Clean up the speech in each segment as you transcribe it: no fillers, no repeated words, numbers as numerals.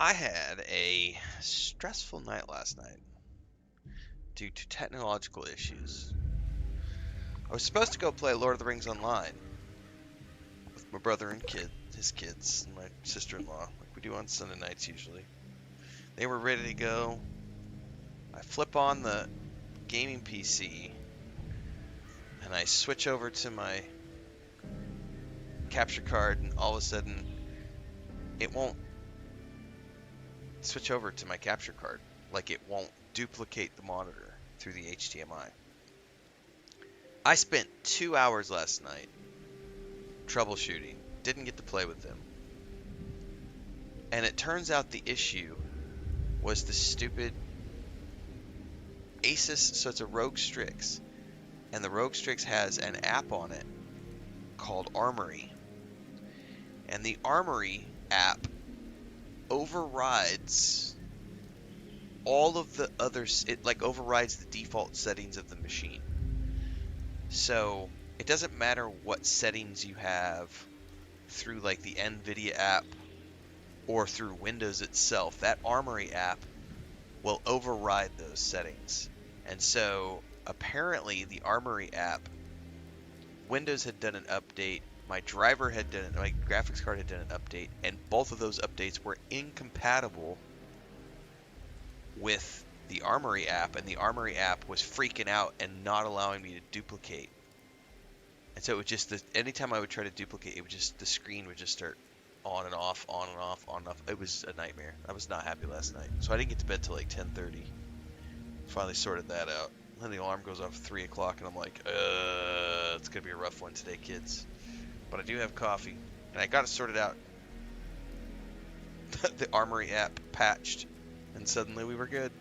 I had a stressful night last night due to technological issues. I was supposed to go play Lord of the Rings Online with my brother and his kids, and my sister-in-law, like we do on Sunday nights usually. They were ready to go. I flip on the gaming PC, and I switch over to my capture card, and all of a sudden, it won't switch over to my capture card. Like it won't duplicate the monitor through the HDMI. I spent 2 hours last night troubleshooting. Didn't get to play with them. And it turns out the issue was the stupid Asus, so it's a Rogue Strix. And the Rogue Strix has an app on it called Armory. And the Armory app overrides all of the others. It like overrides the default settings of the machine. So it doesn't matter what settings you have through like the NVIDIA app or through Windows itself, that Armory app will override those settings. And so apparently the Armory app, Windows had done an update, my graphics card had done an update, and both of those updates were incompatible with the Armory app, and the Armory app was freaking out and not allowing me to duplicate. And so it would just, anytime I would try to duplicate, it would just, the screen would just start on and off, on and off, on and off. It was a nightmare. I was not happy last night. So I didn't get to bed till like 10:30. Finally sorted that out. Then the alarm goes off at 3 o'clock, and I'm like, it's going to be a rough one today, kids. But I do have coffee, and I got it sorted out. The Armory app patched, and suddenly we were good.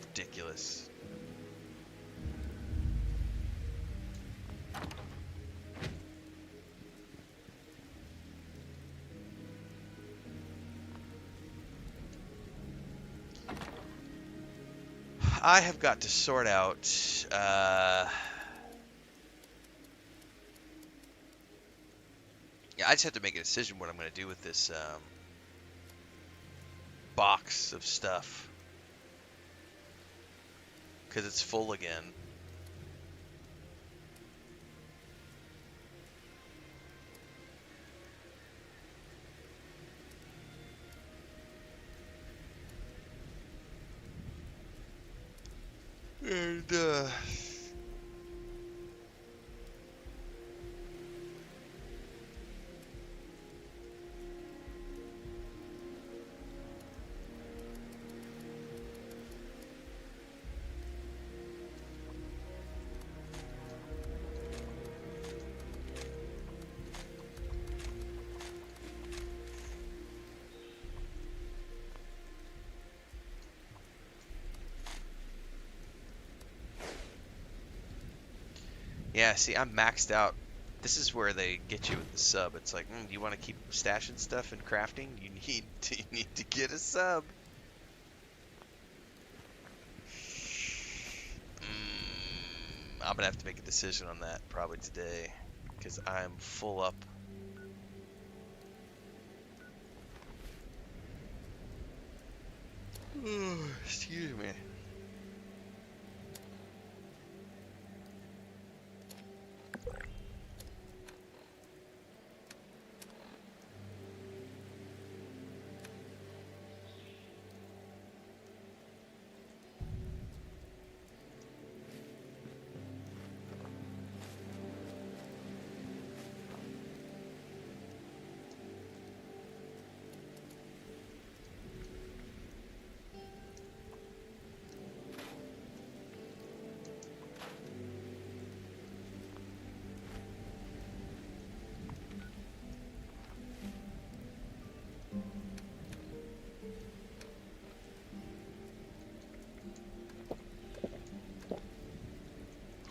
Ridiculous. I have got to sort out yeah, I just have to make a decision what I'm going to do with this box of stuff, because it's full again. And yeah, see, I'm maxed out. This is where they get you with the sub. It's like, you want to keep stashing stuff and crafting? You need to get a sub. I'm gonna have to make a decision on that probably today, because I'm full up. Excuse me.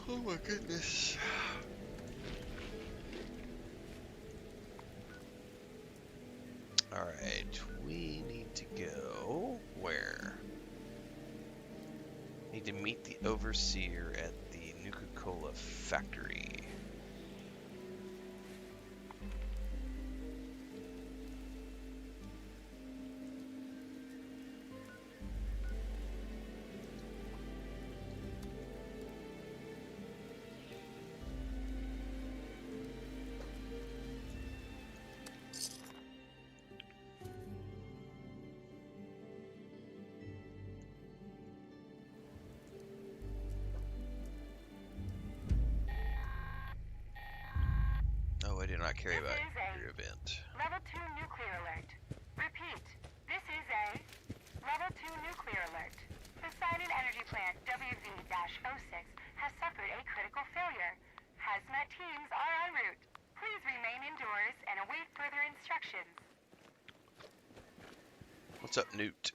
Oh my goodness. Alright, we need to go where? Need to meet the overseer at the Nuka-Cola factory. I do not care This about is a your event. Level 2 nuclear alert. Repeat, this is a Level 2 nuclear alert. Poseidon Energy Plant WV-06 has suffered a critical failure. Hazmat teams are en route. Please remain indoors and await further instructions. What's up, Newt?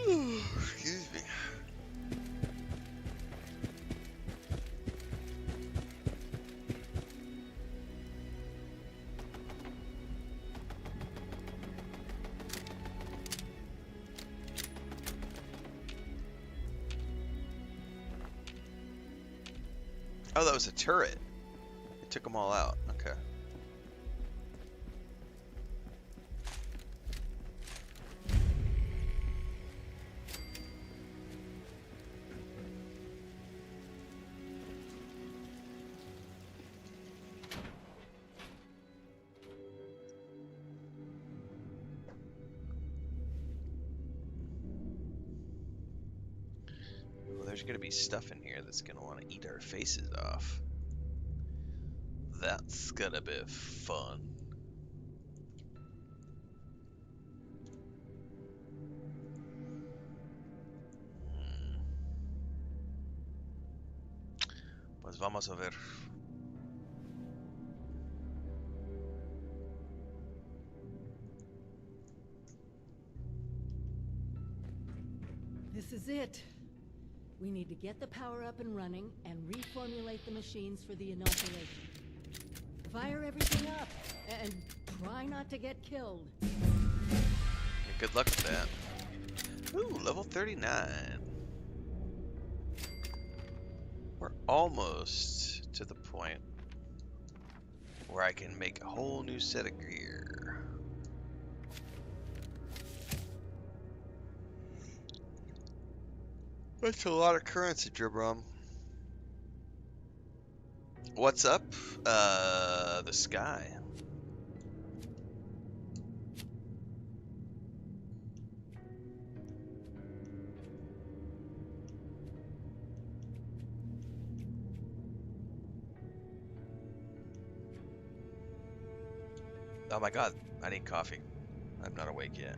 Excuse me. Oh, that was a turret. It took them all out. Okay. Well, there's gonna be stuff in here that's gonna want to eat our faces off. That's gonna be fun. Pues vamos a ver. This is it. We need to get the power up and running and reformulate the machines for the inoculation. Fire everything up and try not to get killed. Yeah, good luck with that. Ooh, level 39. We're almost to the point where I can make a whole new set of gear. That's a lot of currency, Jibrum. What's up? The sky. Oh my god, I need coffee. I'm not awake yet.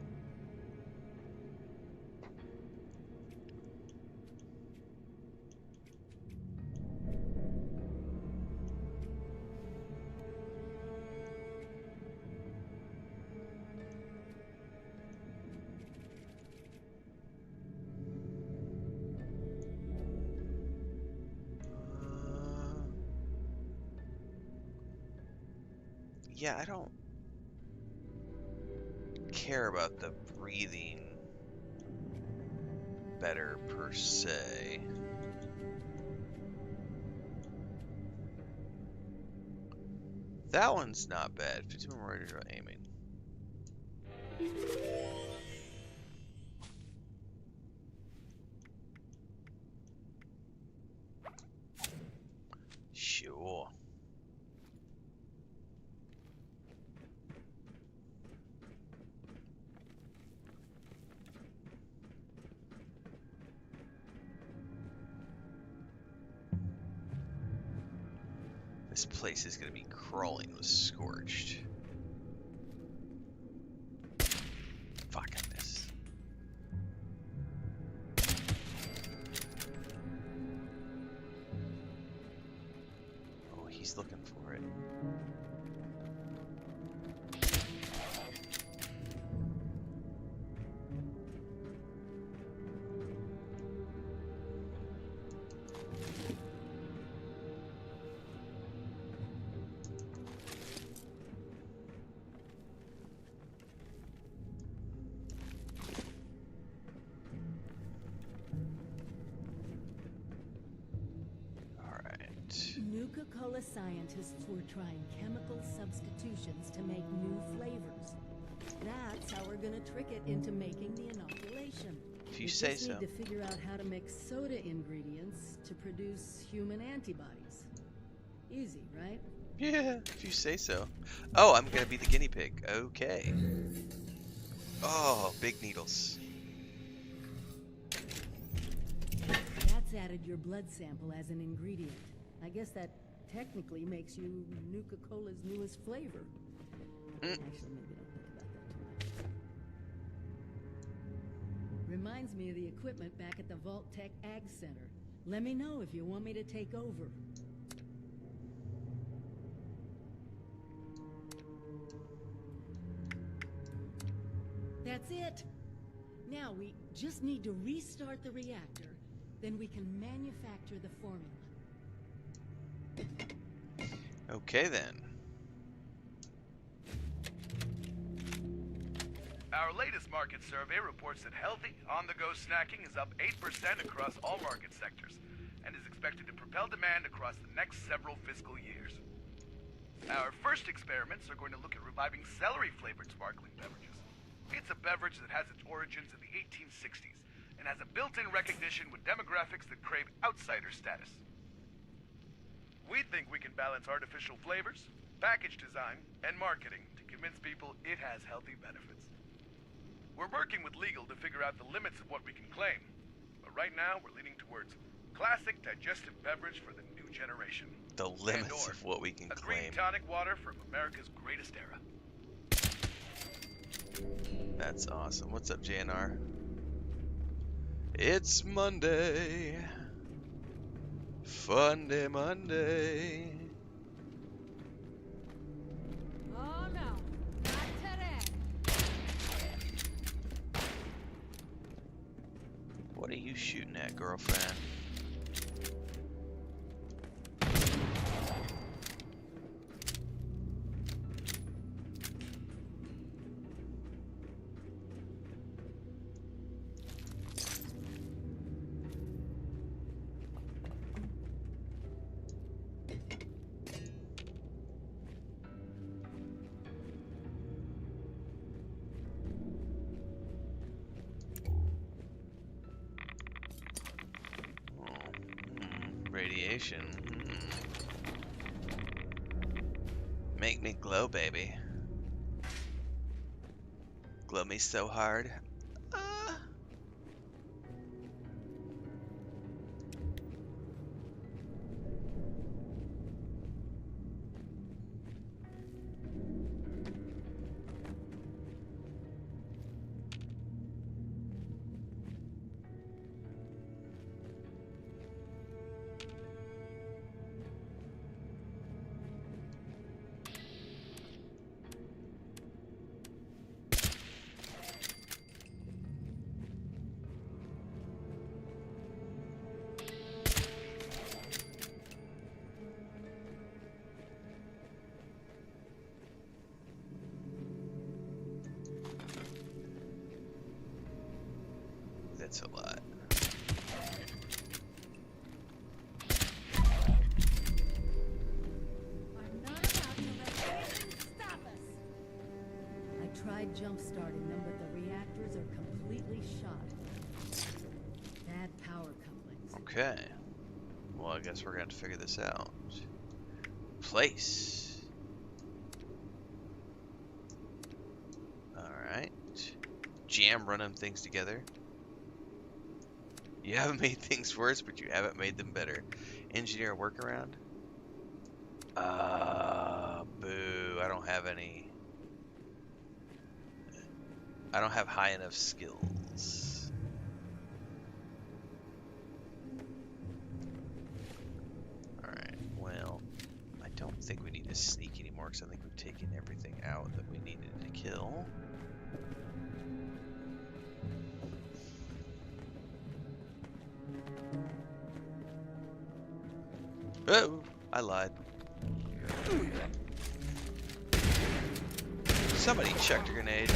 Yeah, I don't care about the breathing better per se. That one's not bad. 50 more to aiming. Sure. This place is gonna be crawling with scorched. Fuck, I missed. Oh, he's looking for it. Alright. scientists were trying chemical substitutions to make new flavors. That's how we're gonna trick it into making the inoculation. If you We say just so. need to figure out how to mix soda ingredients to produce human antibodies. Easy, right? Yeah, if you say so. Oh, I'm gonna be the guinea pig. Okay. Oh, big needles. That's added your blood sample as an ingredient. I guess that technically makes you Nuka-Cola's newest flavor. Actually, maybe don't think about that too much. Reminds me of the equipment back at the Vault Tech Ag Center. Let me know if you want me to take over. That's it. Now we just need to restart the reactor, then we can manufacture the formula. Okay then. Our latest market survey reports that healthy, on-the-go snacking is up 8% across all market sectors and is expected to propel demand across the next several fiscal years. Our first experiments are going to look at reviving celery-flavored sparkling beverages. It's a beverage that has its origins in the 1860s and has a built-in recognition with demographics that crave outsider status. We think we can balance artificial flavors, package design, and marketing to convince people it has healthy benefits. We're working with legal to figure out the limits of what we can claim, but right now we're leaning towards classic digestive beverage for the new generation. The limits of what we can a green claim. tonic water from America's greatest era. That's awesome. What's up, JNR? It's Monday. Fun day Monday. Oh no, not today. What are you shooting at, girlfriend? Radiation. Make me glow, baby. Glow me so hard. That's a lot. I'm not about to let anything stop us. I tried jump-starting them, but the reactors are completely shot. Bad power couplings. Okay. Well, I guess we're gonna have to figure this out. Place. Alright. Jam running things together. You haven't made things worse, but you haven't made them better. Engineer a workaround? Boo. I don't have any. I don't have high enough skills. Alright, well, I don't think we need to sneak anymore because I think we've taken everything out that we needed to kill. Oh, I lied. Somebody checked a grenade.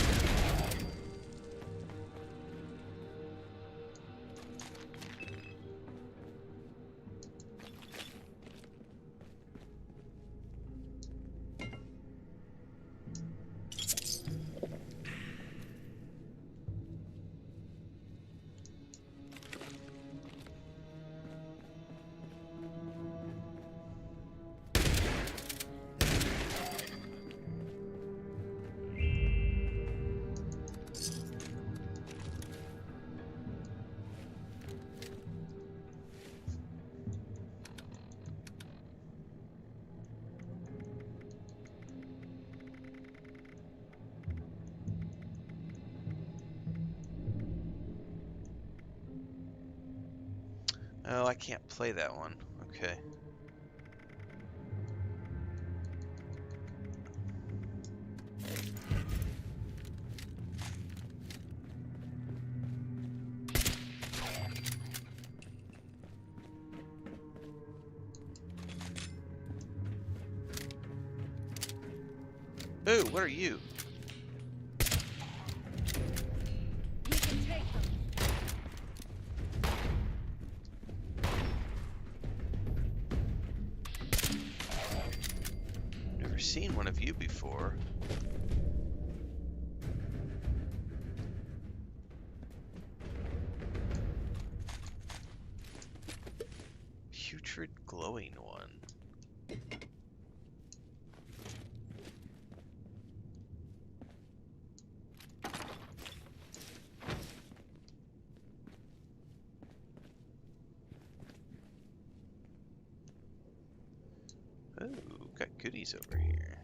Oh, I can't play that one. Okay. Ooh, what are you? We can take them. Never seen one of you before. Putrid glowing one. Oh, got goodies over here.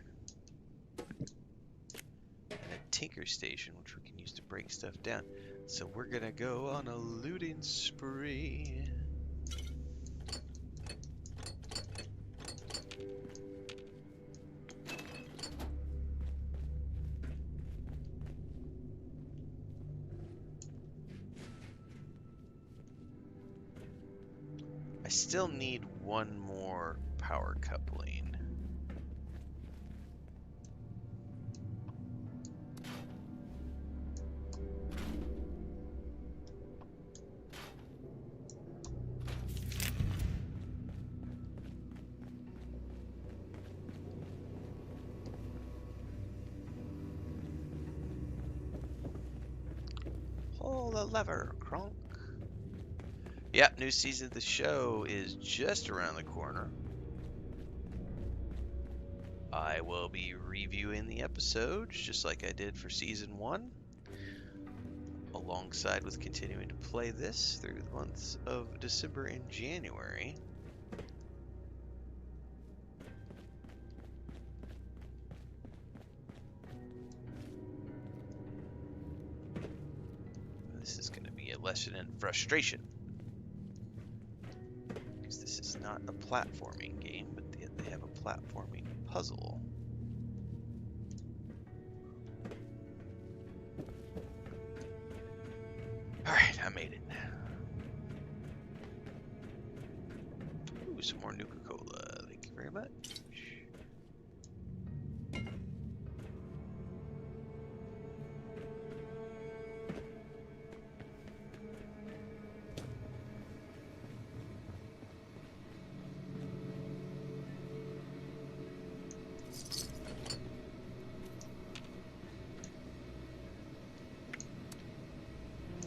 And a tinker station, which we can use to break stuff down. So we're gonna go on a looting spree. I still need one more power coupling. Pull the lever, Kronk. Yep, new season of the show is just around the corner. I will be reviewing the episodes just like I did for season 1, alongside with continuing to play this through the months of December and January. This is going to be a lesson in frustration, because this is not a platforming game, but yet they have a platforming puzzle. Alright, I made it. Ooh, some more Nuka-Cola. Thank you very much.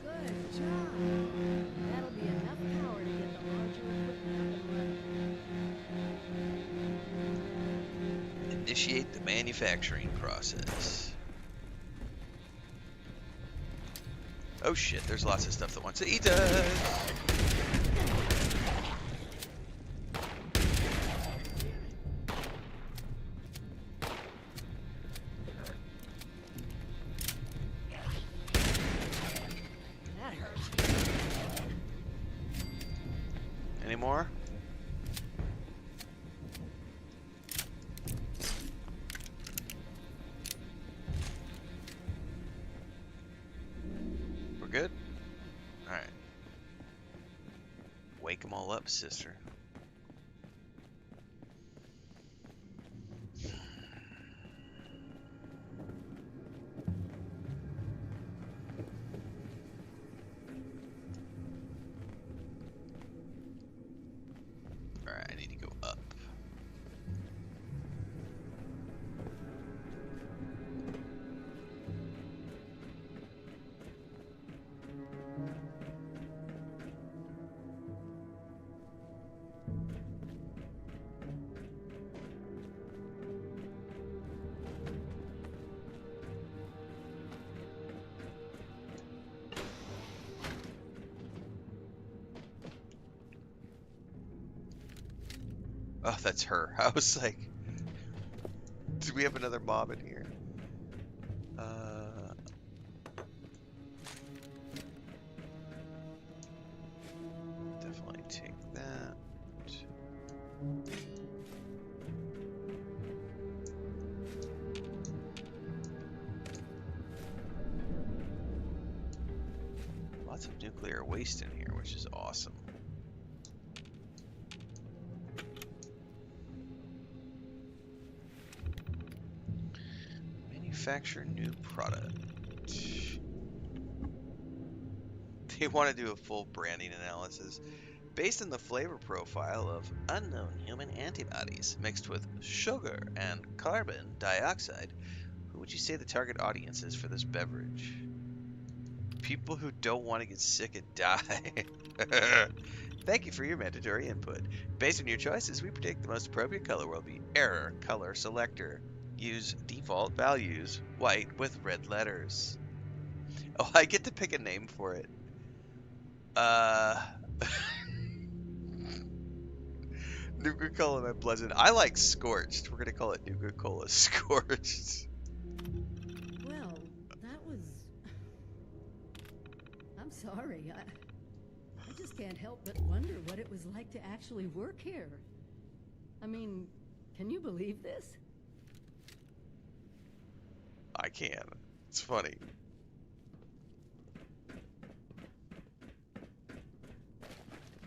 Good job. That'll be enough power to get the larger equipment up and running. Initiate the manufacturing process. Oh shit, there's lots of stuff that wants to eat us! That hurt. Any more? We're good? Alright. Wake them all up, sister. Alright, I need to go up. Oh, that's her. I was like, do we have another mob in here? Definitely take Lots of nuclear waste in here, which is awesome. Manufacture new product. They want to do a full branding analysis based on the flavor profile of unknown human antibodies mixed with sugar and carbon dioxide. Who would you say the target audience is for this beverage? People who don't want to get sick and die. Thank you for your mandatory input. Based on your choices, we predict the most appropriate color will be error color selector. Use default values, white with red letters. Oh, I get to pick a name for it. Nuka-Cola and Pleasant. I like Scorched. We're gonna call it Nuka-Cola Scorched. Well, that was... I'm sorry. I just can't help but wonder what it was like to actually work here. I mean, can you believe this? I can. It's funny.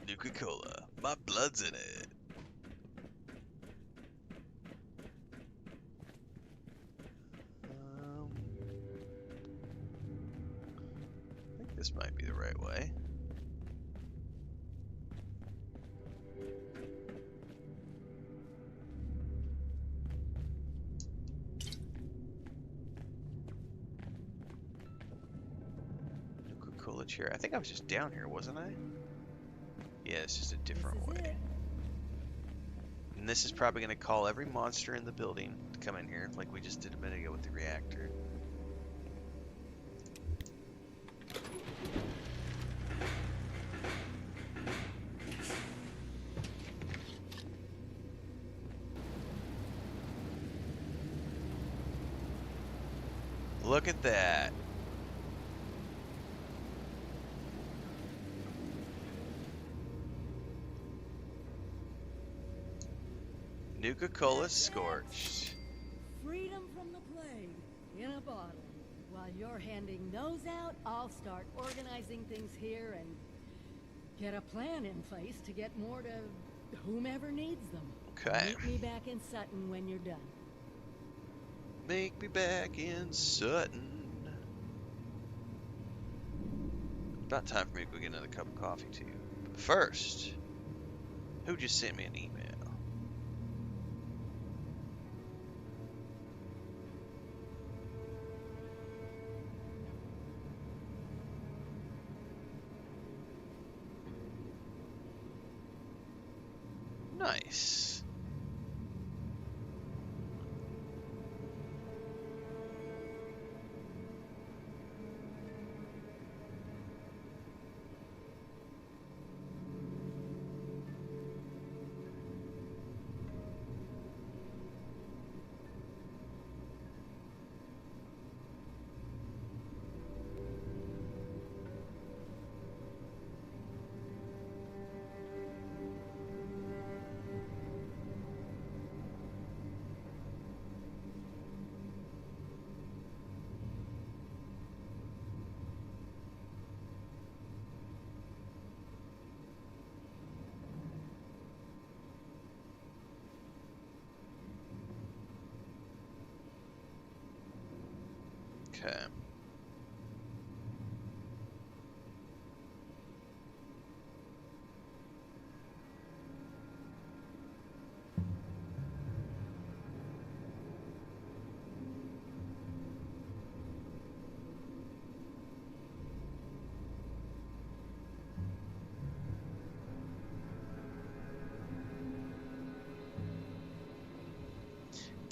Nuka-Cola. My blood's in it. I think this might be the right way. Nuka-Cola chair. I think I was just down here, wasn't I? Yeah, it's just a different way. And this is probably going to call every monster in the building to come in here, like we just did a minute ago with the reactor. Look at that. Nuka-Cola Scorched. Freedom from the plague in a bottle. While you're handing those out, I'll start organizing things here and get a plan in place to get more to whomever needs them. Okay. Meet me back in Sutton when you're done. Make me back in Sutton. About time for me to go get another cup of coffee too. But first, who just sent me an email? Nice. Okay.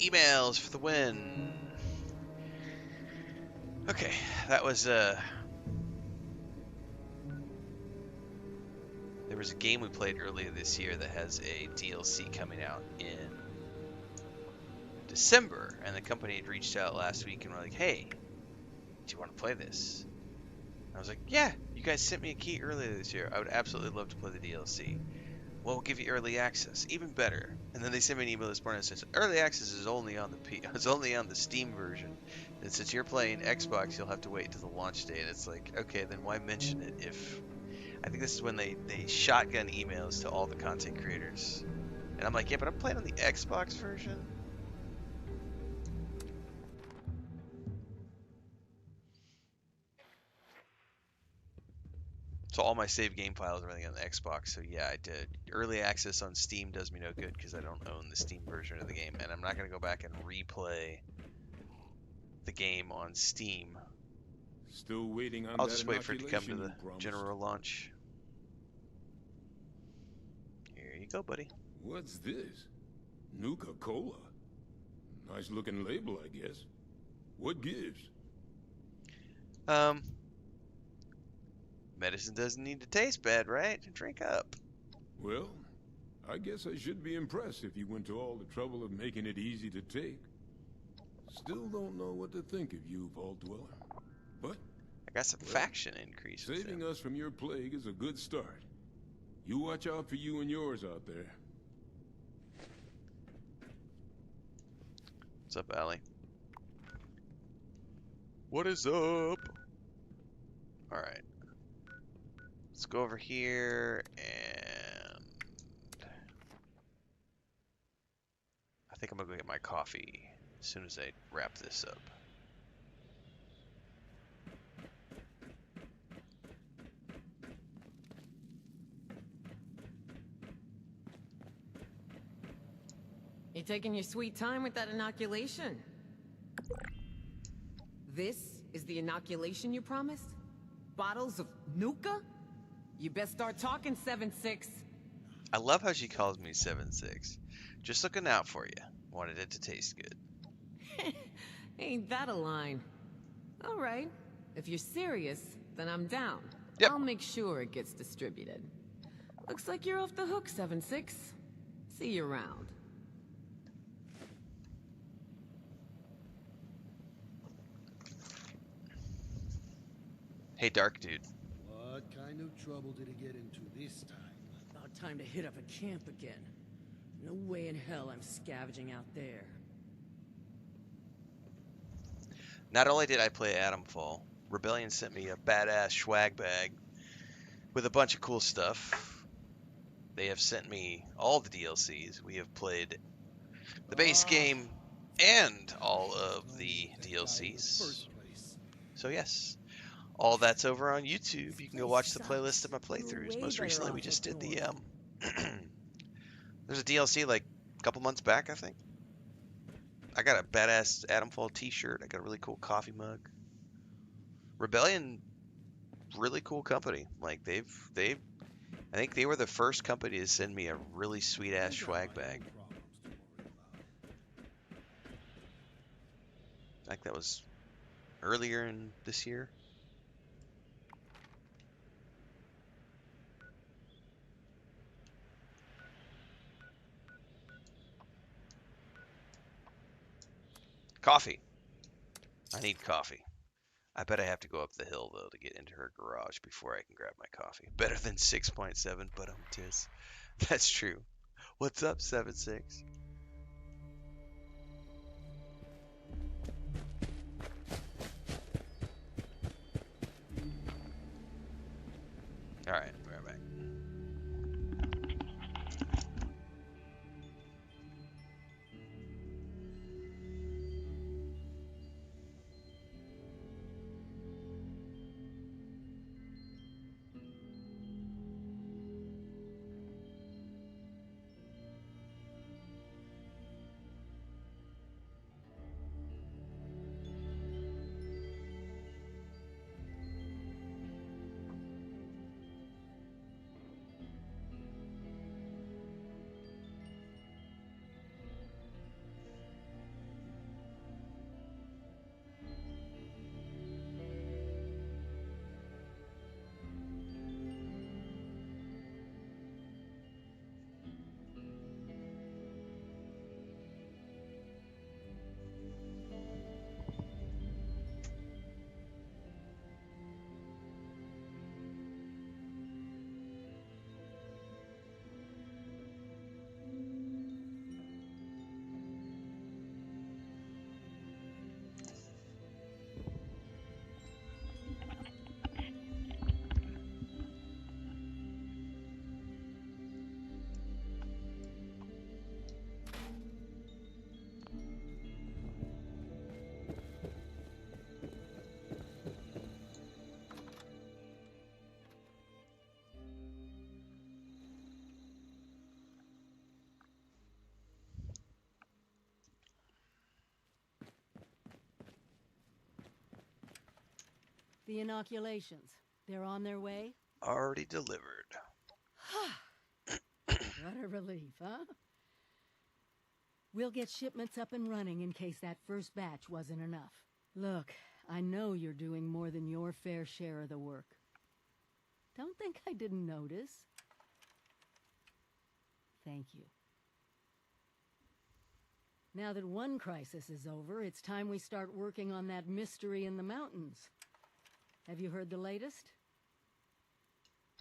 Emails for the win. Okay, that was there was a game we played earlier this year that has a DLC coming out in December, and the company had reached out last week and were like, "Hey, do you want to play this?" And I was like, "Yeah, you guys sent me a key earlier this year. I would absolutely love to play the DLC." "Well, we'll give you early access. Even better. And then they sent me an email this morning that says early access is only on it's only on the Steam version. And since you're playing Xbox, you'll have to wait until the launch date. It's like, okay, then why mention it if I think this is when they shotgun emails to all the content creators. And I'm like, yeah, but I'm playing on the Xbox version. So all my save game files are running on the Xbox. So yeah, I did. Early access on Steam does me no good because I don't own the Steam version of the game, and I'm not gonna go back and replay the game on Steam. Still waiting on I'll that just wait for it to come to inoculation the you promised. general launch. Here you go, buddy. What's this? Nuka-Cola. Nice looking label, I guess. What gives? Medicine doesn't need to taste bad, right? Drink up. Well, I guess I should be impressed if you went to all the trouble of making it easy to take. Still don't know what to think of you, Vault Dweller. But I got some faction increase. saving us from your plague is a good start. You watch out for you and yours out there. What's up, Allie? What is up? Alright. Let's go over here and I think I'm gonna go get my coffee as soon as I wrap this up. You taking your sweet time with that inoculation? This is the inoculation you promised? Bottles of Nuka? You best start talking, 7-6. I love how she calls me 7-6. Just looking out for you. Wanted it to taste good. Ain't that a line? All right. If you're serious, then I'm down. Yep. I'll make sure it gets distributed. Looks like you're off the hook, 7-6. See you around. Hey, Dark Dude. What kind of trouble did he get into this time? About time to hit up a camp again. No way in hell I'm scavenging out there. Not only did I play Atomfall, Rebellion sent me a badass swag bag with a bunch of cool stuff. They have sent me all the DLCs. We have played the base game and all of the DLCs. So yes, all that's over on YouTube. You can go watch the playlist of my playthroughs. Most recently, we just did the there's a DLC like a couple months back, I think. I got a badass Atomfall t-shirt. I got a really cool coffee mug. Rebellion, really cool company. Like I think they were the first company to send me a really sweet ass swag bag. I think that was earlier in this year. Coffee. I need coffee. I bet I have to go up the hill though to get into her garage before I can grab my coffee. Better than 6.7, but tis. That's true. What's up, 7-6? All right, we're back. The inoculations. They're on their way? Already delivered. What a relief, huh? We'll get shipments up and running in case that first batch wasn't enough. Look, I know you're doing more than your fair share of the work. Don't think I didn't notice. Thank you. Now that one crisis is over, it's time we start working on that mystery in the mountains. Have you heard the latest?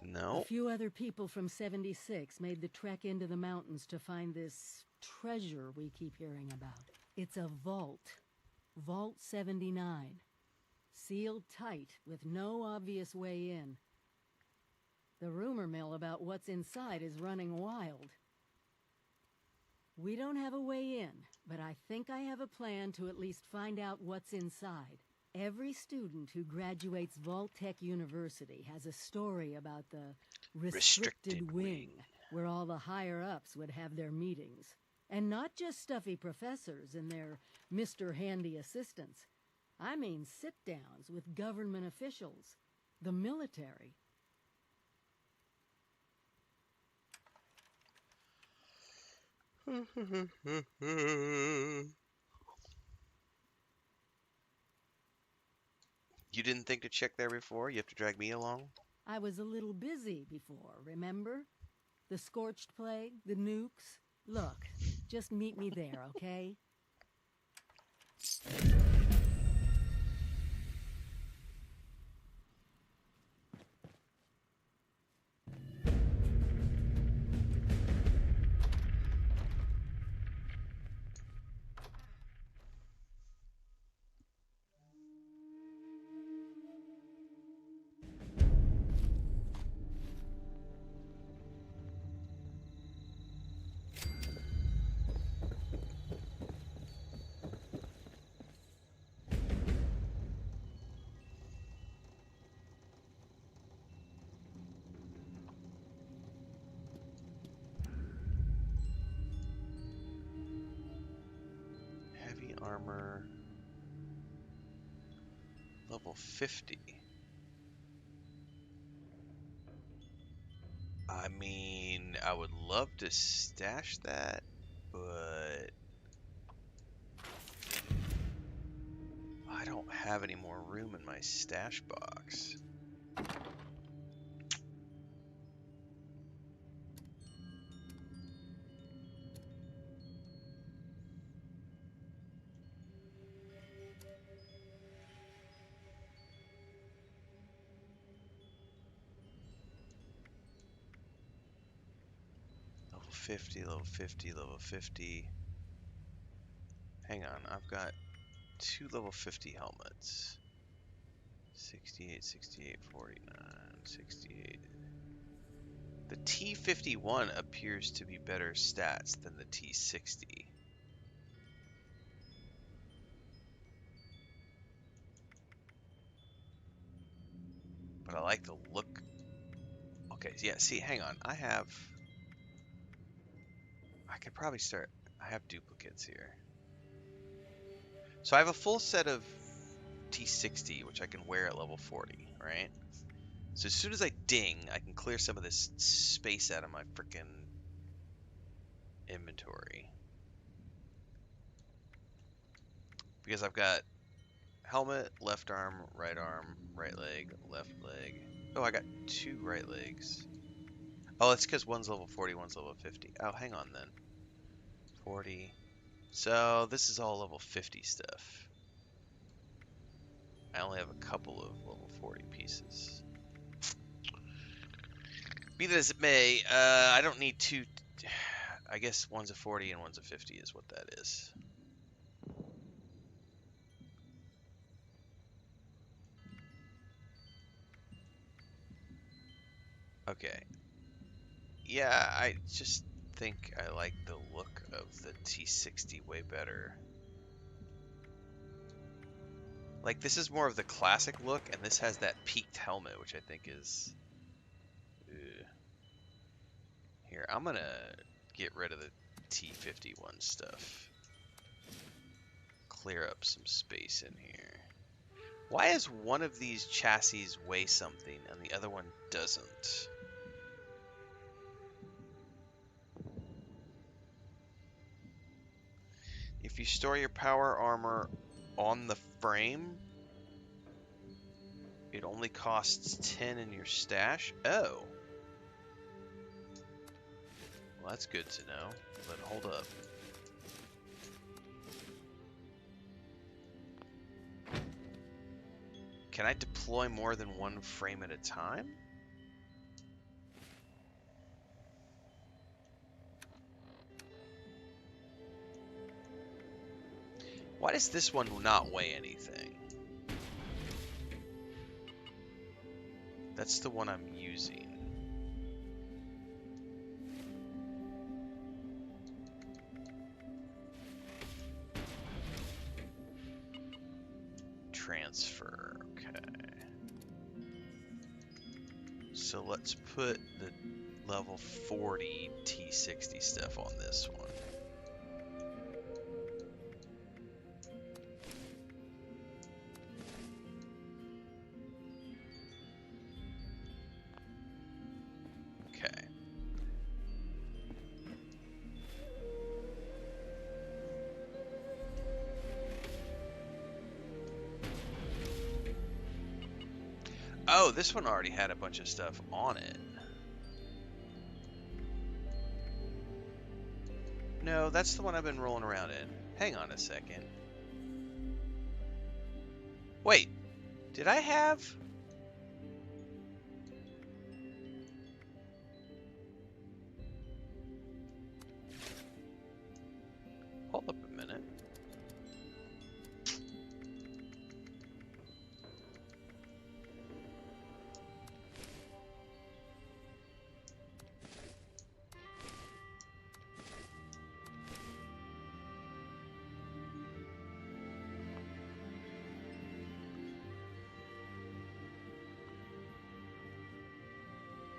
No. A few other people from 76 made the trek into the mountains to find this treasure we keep hearing about. It's a vault. Vault 79. Sealed tight, with no obvious way in. The rumor mill about what's inside is running wild. We don't have a way in, but I think I have a plan to at least find out what's inside. Every student who graduates Vault-Tec University has a story about the restricted wing, where all the higher-ups would have their meetings. And not just stuffy professors and their Mr. Handy assistants. I mean sit-downs with government officials, the military. You didn't think to check there before? You have to drag me along? I was a little busy before, remember? The scorched plague, the nukes. Look, just meet me there, okay? Heavy armor. Level 50. I mean, I would love to stash that, but I don't have any more room in my stash box. Level 50, level 50, level 50. Hang on, I've got 2 level 50 helmets. 68, 68, 49, 68. The T51 appears to be better stats than the T60. But I like the look. Okay, yeah, see, hang on. I could probably start. I have duplicates here. So I have a full set of T60, which I can wear at level 40, right? So as soon as I ding, I can clear some of this space out of my freaking inventory. Because I've got helmet, left arm, right leg, left leg. Oh, I got 2 right legs. Oh, it's because one's level 40, one's level 50. Oh, hang on then. 40. So this is all level 50 stuff. I only have a couple of level 40 pieces. Be that as it may, I don't need 2. I guess one's a 40 and one's a 50 is what that is. Okay. Yeah, I just think I like the look of the T60 way better. Like, this is more of the classic look, and this has that peaked helmet, which I think is... Ugh. Here, I'm gonna get rid of the T51 stuff. Clear up some space in here. Why does one of these chassis weigh something and the other one doesn't? If you store your power armor on the frame, it only costs 10 in your stash. Oh. Well, that's good to know. But hold up. Can I deploy more than one frame at a time? Why does this one not weigh anything? That's the one I'm using. Transfer, okay. So let's put the level 40 T60 stuff on this one. Okay. Oh, this one already had a bunch of stuff on it. No, that's the one I've been rolling around in. Hang on a second. Wait, did I have... Hold up a minute.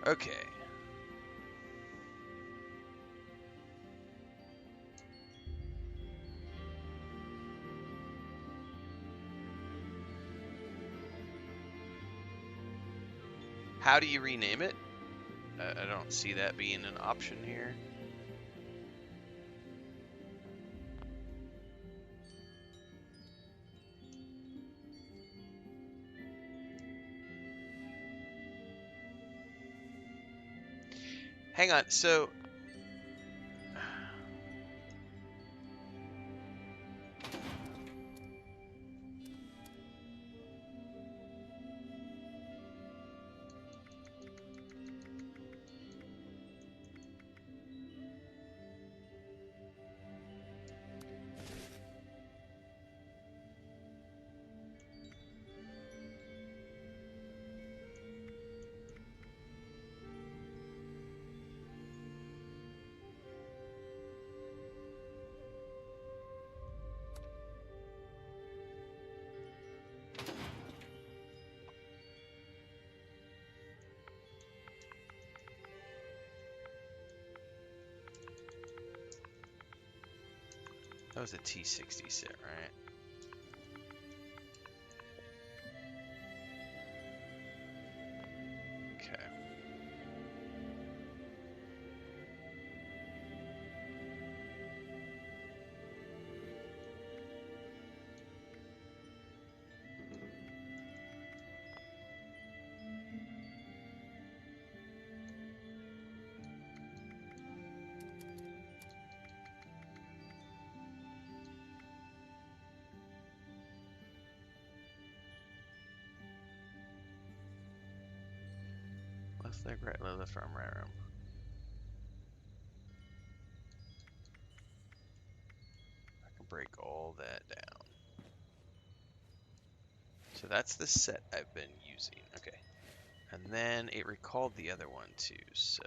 Okay. How do you rename it? I don't see that being an option here. Hang on, so... That was a T60 set, right? Okay. Left leg, right leg, left arm, right arm. I can break all that down. So that's the set I've been using. Okay. And then it recalled the other one too, so...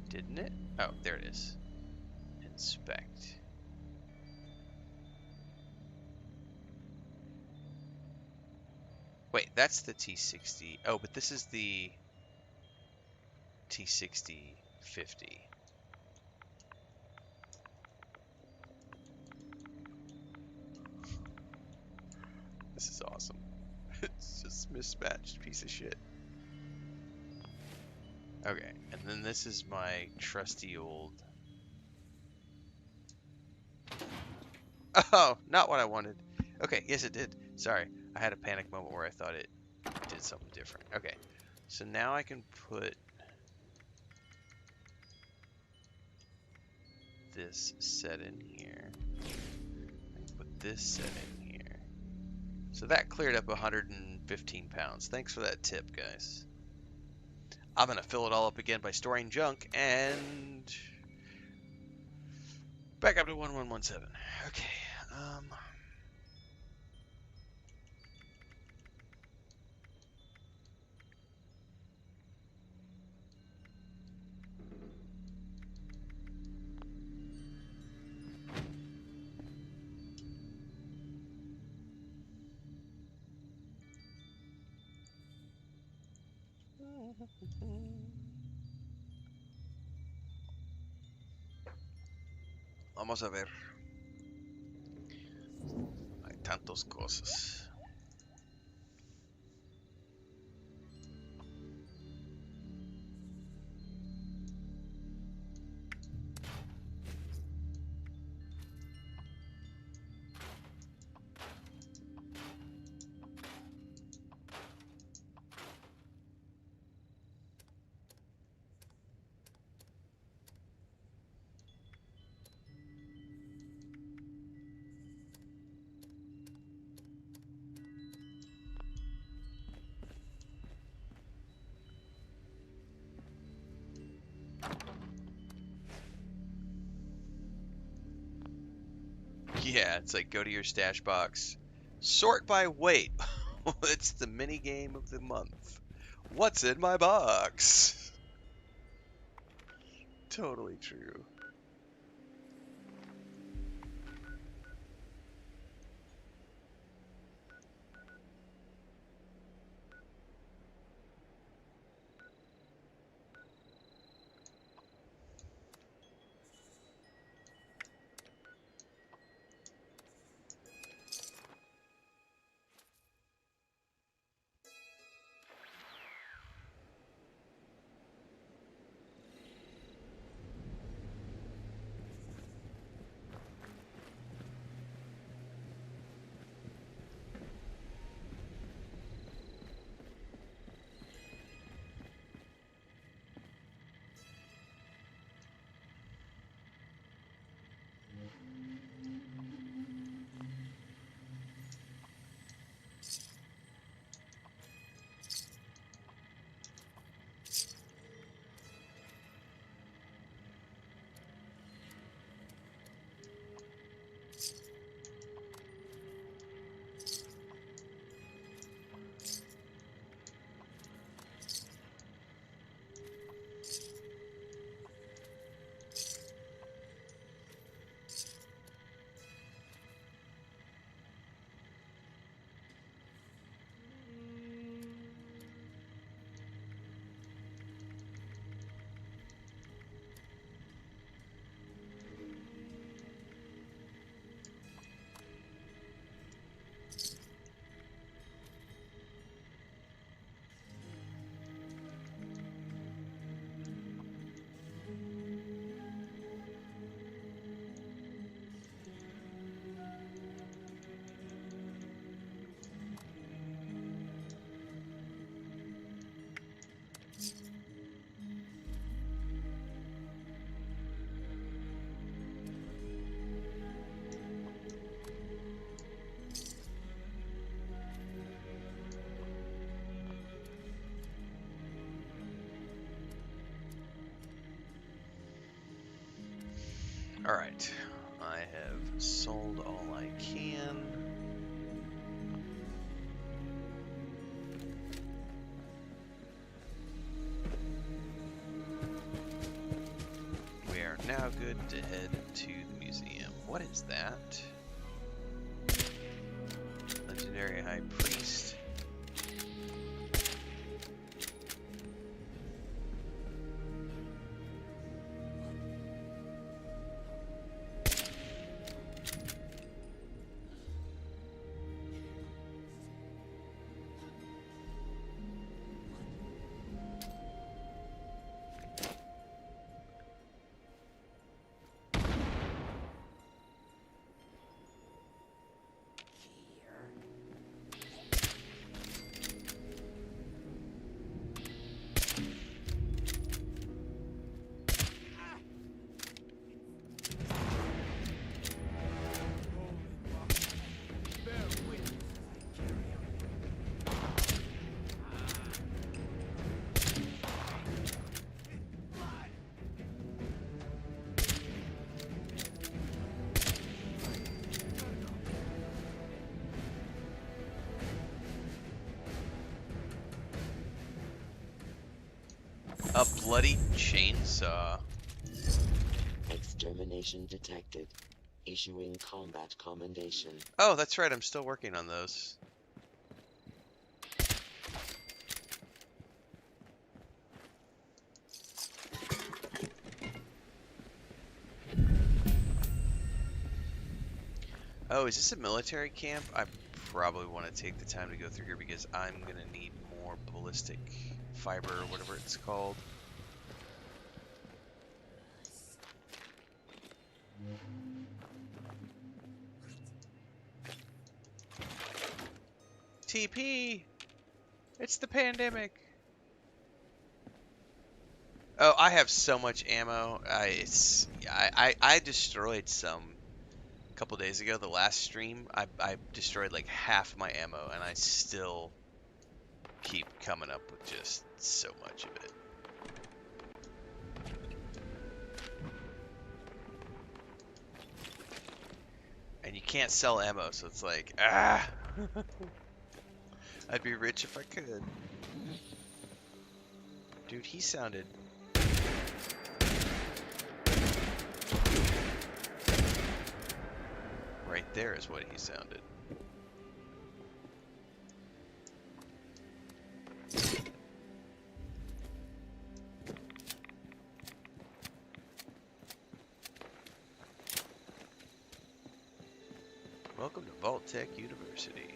Didn't it? Oh, there it is. Inspect. Wait, that's the T60. Oh, but this is the... T60 50. This is awesome. It's just mismatched piece of shit. Okay, and then this is my trusty old... Oh, not what I wanted. Okay, yes it did. Sorry, I had a panic moment where I thought it did something different. Okay, so now I can put this set in here. I can put this set in here. So that cleared up 115 pounds. Thanks for that tip, guys. I'm going to fill it all up again by storing junk and back up to 1117. Okay. Vamos a ver. Hay tantas cosas. Yeah, it's like go to your stash box, sort by weight. It's the mini game of the month. What's in my box? Totally true. Alright, I have sold all I can. We are now good to head to the museum. What is that? Legendary High Priest. bloody chainsaw. Extermination detected. Issuing combat commendation. Oh, that's right. I'm still working on those. Oh, is this a military camp? I probably want to take the time to go through here because I'm going to need more ballistic fiber or whatever it's called. TP! It's the pandemic! Oh, I have so much ammo. I destroyed some a couple days ago. The last stream, I destroyed like half my ammo, and I still keep coming up with just so much of it. And you can't sell ammo, so it's like, ah! I'd be rich if I could. Dude, he sounded... Right there is what he sounded. Welcome to Vault Tech University.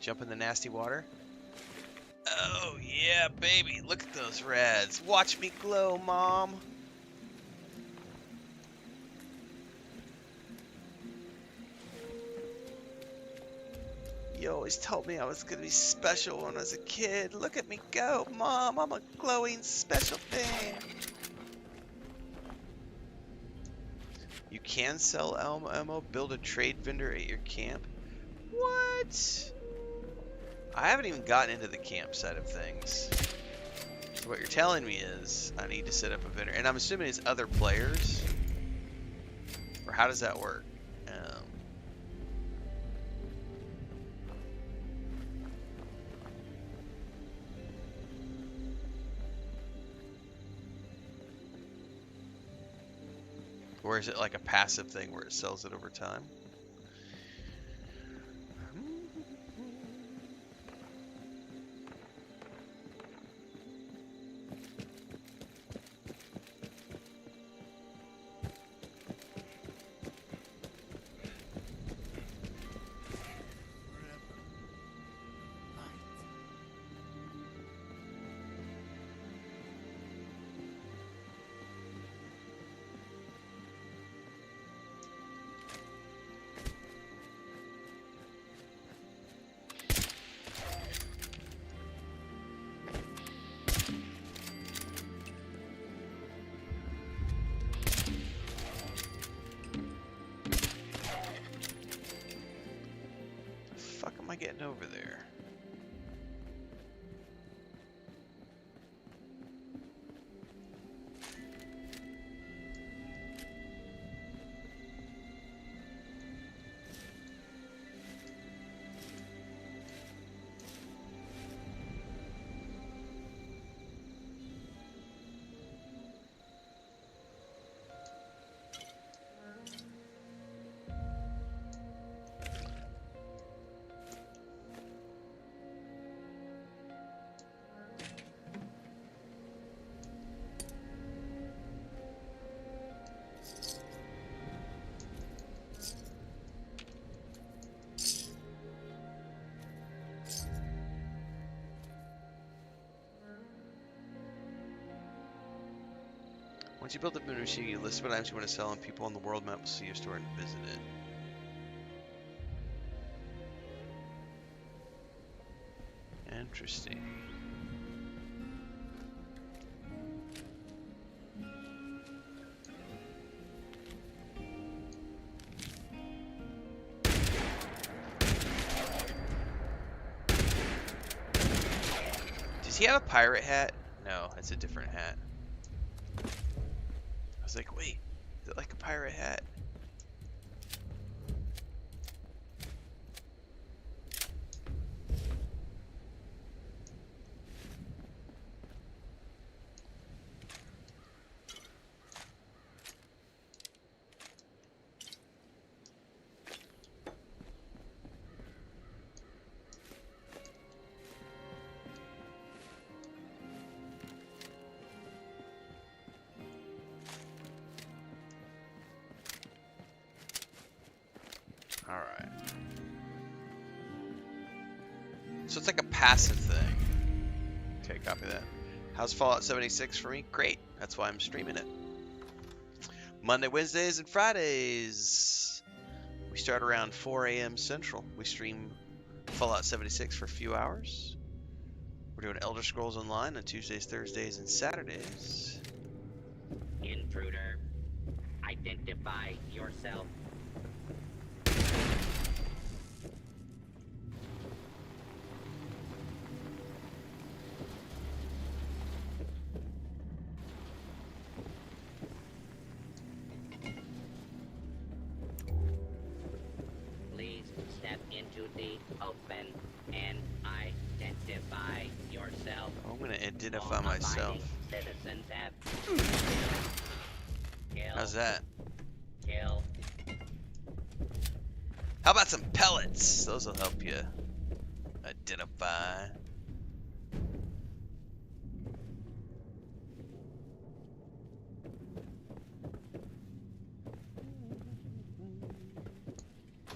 Jump in the nasty water. Oh yeah, baby. Look at those rads. Watch me glow, Mom. You always told me I was gonna be special when I was a kid. Look at me go, Mom. I'm a glowing special thing. You can sell ammo, build a trade vendor at your camp. What? I haven't even gotten into the camp side of things. So what you're telling me is I need to set up a vendor. And I'm assuming it's other players? Or how does that work? Or is it like a passive thing where it sells it over time? Am I getting over there? Once you build the vendor machine, you list what items you want to sell, and people on the world map will see your store and visit it. Interesting. Does he have a pirate hat? No, that's a different hat. I was like, wait, it like a pirate hat. Alright. So it's like a passive thing. Okay, copy that. How's Fallout 76 for me? Great. That's why I'm streaming it. Monday, Wednesdays, and Fridays. We start around 4 a.m. Central. We stream Fallout 76 for a few hours. We're doing Elder Scrolls Online on Tuesdays, Thursdays, and Saturdays. Intruder, identify yourself. Please step into the open and identify yourself. I'm going to identify All myself. abiding citizens have kill, How's that? kill. How about some pellets? Those will help you identify.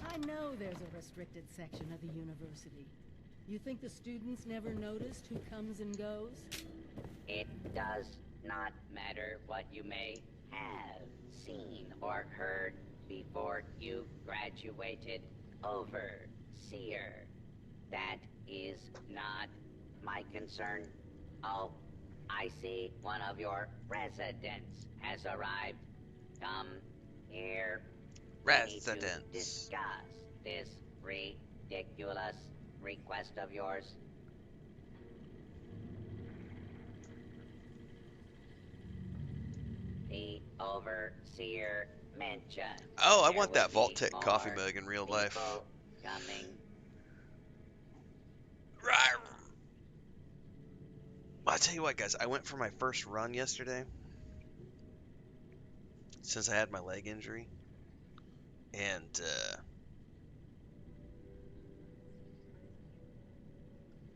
I know there's a restricted section of the university. You think the students never noticed who comes and goes? It does not matter what you may have seen or heard before you graduated, Overseer. That is not my concern. Oh, I see one of your residents has arrived. Come here. We need to Residents. discuss this ridiculous request of yours. The Overseer mentioned. Oh, I there want that would Vault be Tech coffee more mug in real life. people coming. Rawr. I'll tell you what, guys. I went for my first run yesterday since I had my leg injury. And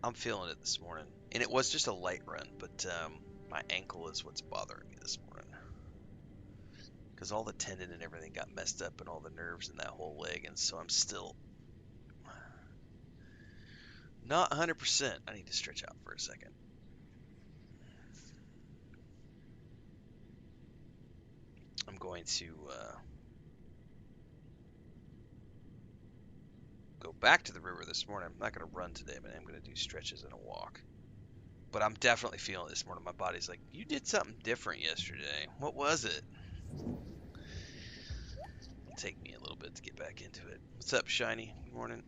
I'm feeling it this morning. And it was just a light run, but my ankle is what's bothering me this morning. Because all the tendon and everything got messed up and all the nerves in that whole leg. And so I'm still not 100%. I need to stretch out for a second. I'm going to go back to the river this morning. I'm not going to run today, but I'm going to do stretches and a walk. But I'm definitely feeling it this morning. My body's like, you did something different yesterday. What was it? It'll take me a little bit to get back into it. What's up, Shiny? Good morning.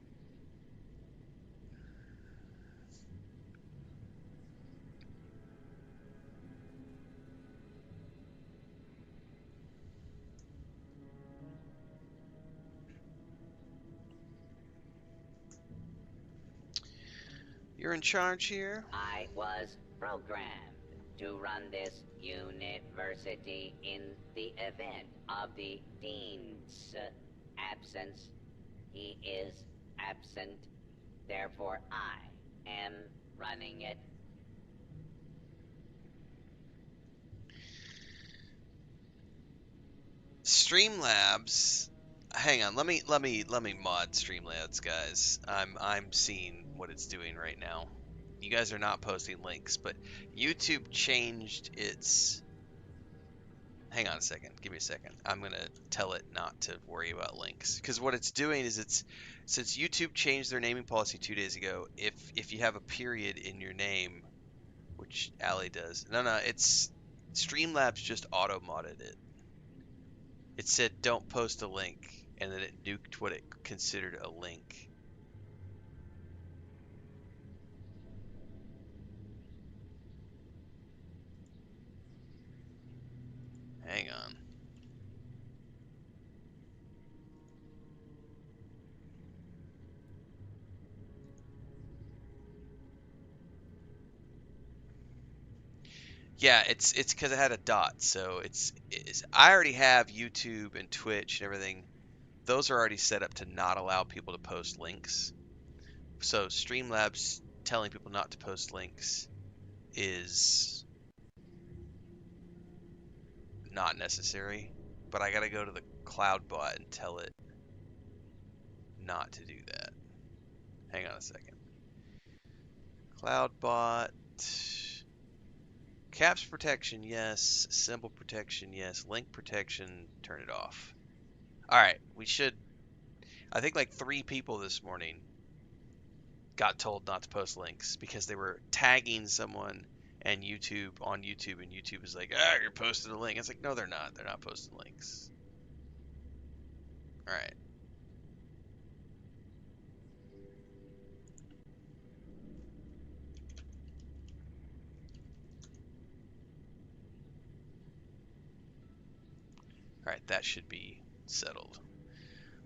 You're in charge here? I was programmed to run this university in the event of the Dean's absence. He is absent, therefore I am running it. Streamlabs. Hang on, let me mod Streamlabs, guys. I'm seeing what it's doing right now. You guys are not posting links, but YouTube changed its. Hang on a second. Give me a second. I'm gonna tell it not to worry about links because what it's doing is it's since YouTube changed their naming policy 2 days ago. If you have a period in your name, which Ali does, no, it's Streamlabs just auto modded it. It said don't post a link, and then it nuked what it considered a link. Hang on. Yeah, it's because it had a dot, so I already have YouTube and Twitch and everything. Those are already set up to not allow people to post links. So Streamlabs telling people not to post links is not necessary, but I gotta go to the cloud bot and tell it not to do that. Hang on a second. Cloud bot. Caps protection, yes. Symbol protection, yes. Link protection, turn it off. Alright, we should. I think like 3 people this morning got told not to post links because they were tagging someone and YouTube on YouTube, and YouTube is like, ah, you're posting a link. It's like, no, they're not. They're not posting links. All right. All right, that should be settled.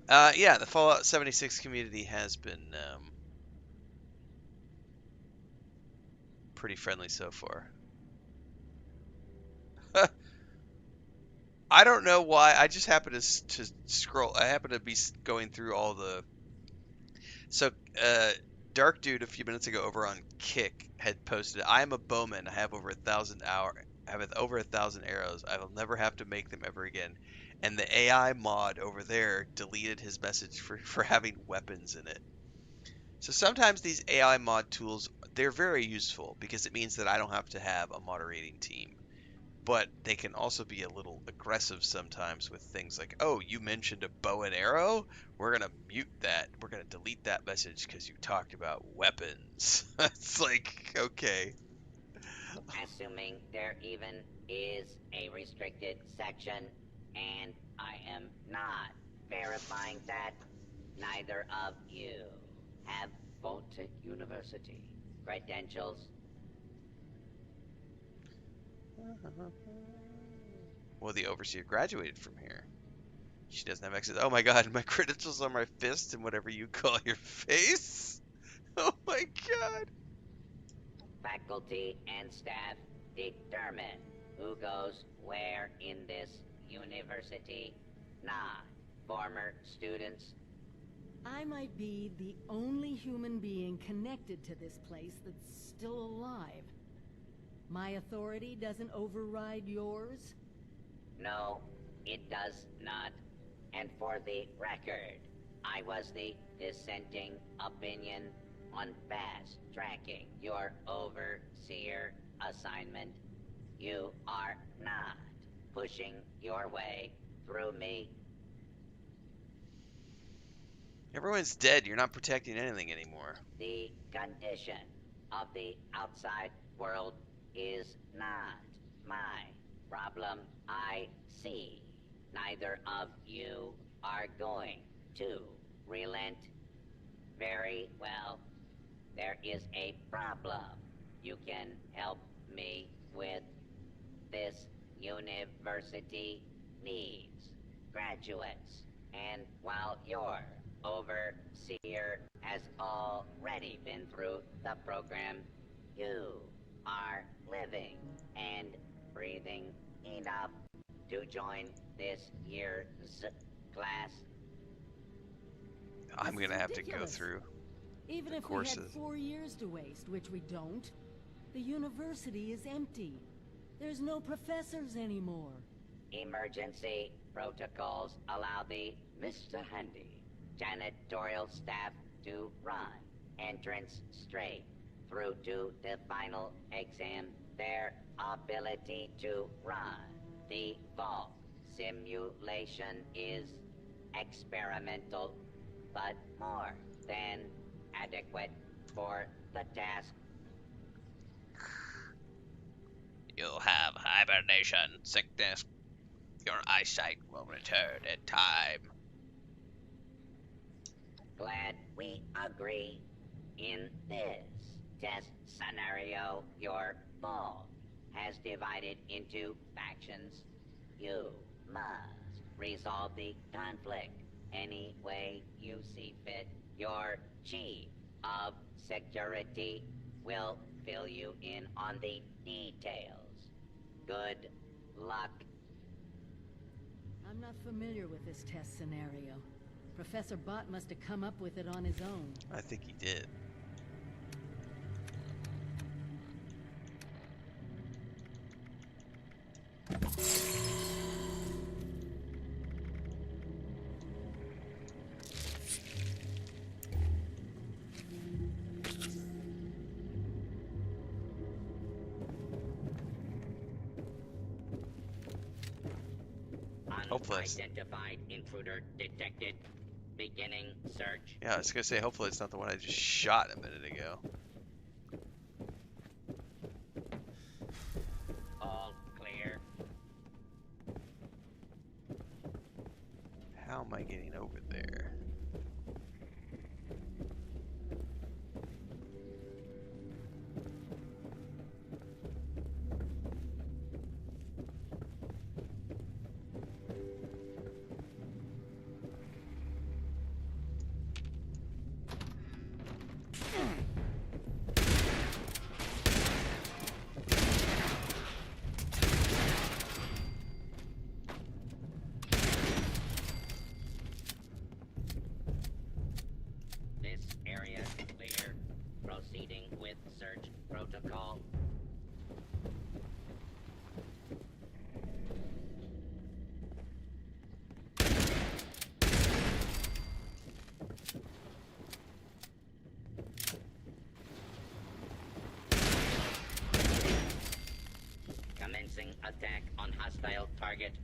Yeah, the Fallout 76 community has been pretty friendly so far. I don't know why. I just happen to scroll. I happen to be going through all the. So, uh, Dark Dude a few minutes ago over on Kick had posted, "I am a bowman. I have over 1,000 hour. I have over 1,000 arrows. I will never have to make them ever again." And the AI mod over there deleted his message for having weapons in it. So sometimes these AI mod tools, they're very useful because it means that I don't have to have a moderating team. But they can also be a little aggressive sometimes with things like, "Oh, you mentioned a bow and arrow? We're going to mute that. We're going to delete that message because you talked about weapons." It's like, okay. Assuming there even is a restricted section, and I am not verifying that neither of you have Vault-Tec University credentials. Well, the overseer graduated from here. She doesn't have access. Oh my god, my credentials are my fist and whatever you call your face. Oh my god. Faculty and staff determine who goes where in this university, not former students. I might be the only human being connected to this place that's still alive. My authority doesn't override yours? No, it does not. And for the record, I was the dissenting opinion on fast tracking your overseer assignment. You are not pushing your way through me. Everyone's dead. You're not protecting anything anymore. The condition of the outside world is not my problem. I see neither of you are going to relent. Very well. There is a problem you can help me with. This university needs graduates. And while your overseer has already been through the program, you are living and breathing enough to join this year's class. I'm This is gonna have to go ridiculous. through Even the if we had courses. 4 years to waste, which we don't, the university is empty. There's no professors anymore. Emergency protocols allow the Mr. Handy janitorial staff to run entrance straight through to the final exam. Their ability to run the vault simulation is experimental, but more than adequate for the task. You'll have hibernation sickness. Your eyesight will return in time. Glad we agree. In this test scenario, your vault has divided into factions. You must resolve the conflict any way you see fit. Your chief of security will fill you in on the details. Good luck. I'm not familiar with this test scenario. Professor Bott must have come up with it on his own. I think he did. Hopefully. Unidentified intruder detected. Beginning search. Yeah, I was gonna say, hopefully it's not the one I just shot a minute ago. All clear. How am I getting over there? This area clear. Proceeding with search protocol. Commencing attack on hostile target.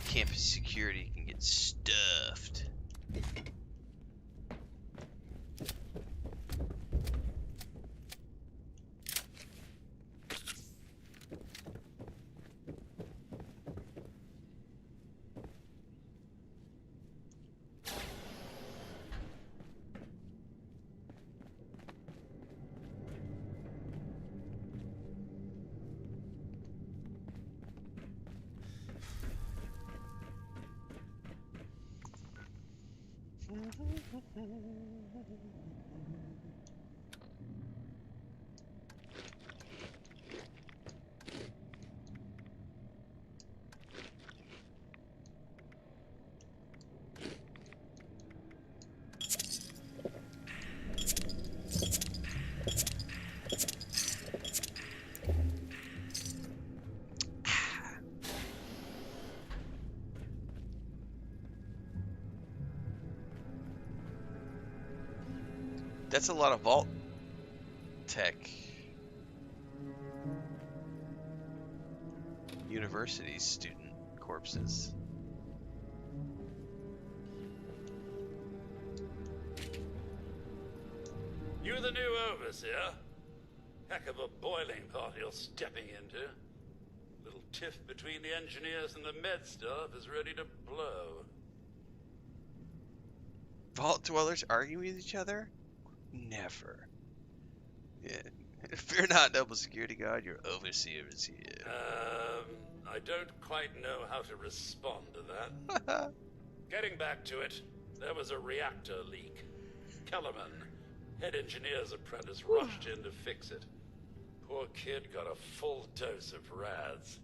Campus security can get stuffed. That's a lot of vault tech. University student corpses. You're the new overseer. Heck of a boiling pot you're stepping into. Little tiff between the engineers and the med staff is ready to blow. Vault dwellers arguing with each other? Never. Yeah. Fear not, noble security guard, your overseer is here. I don't quite know how to respond to that. Getting back to it, there was a reactor leak. Kellerman, head engineer's apprentice, rushed in to fix it. Poor kid got a full dose of rads.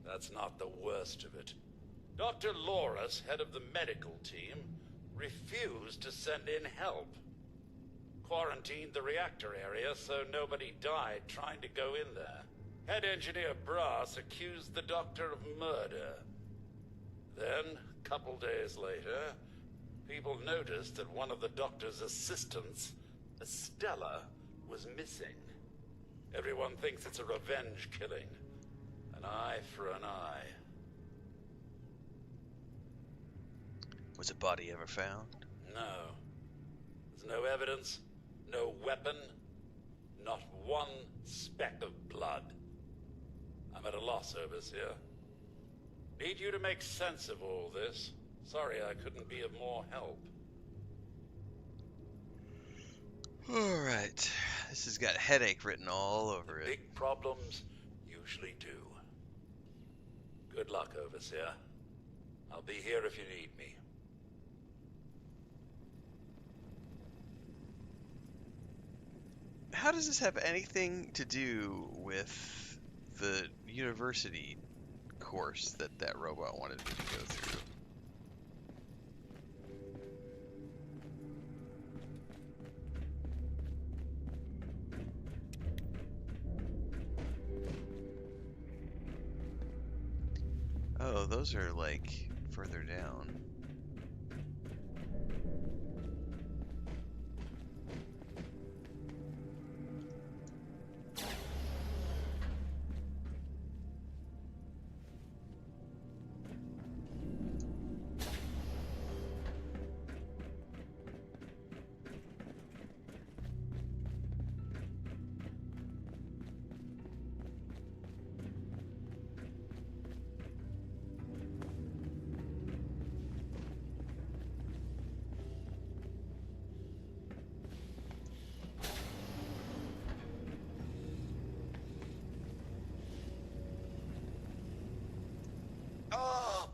That's not the worst of it. Dr. Loris, head of the medical team, refused to send in help. Quarantined the reactor area so nobody died trying to go in there. Head engineer Brass accused the doctor of murder. Then, a couple days later, people noticed that one of the doctor's assistants, Estella, was missing. Everyone thinks it's a revenge killing. An eye for an eye. Was a body ever found? No. There's no evidence, no weapon, not one speck of blood. I'm at a loss, Overseer. Need you to make sense of all this. Sorry I couldn't be of more help. Alright. This has got headache written all over it. Big problems usually do. Good luck, Overseer. I'll be here if you need me. How does this have anything to do with the university course that that robot wanted me to go through? Oh, those are like further down.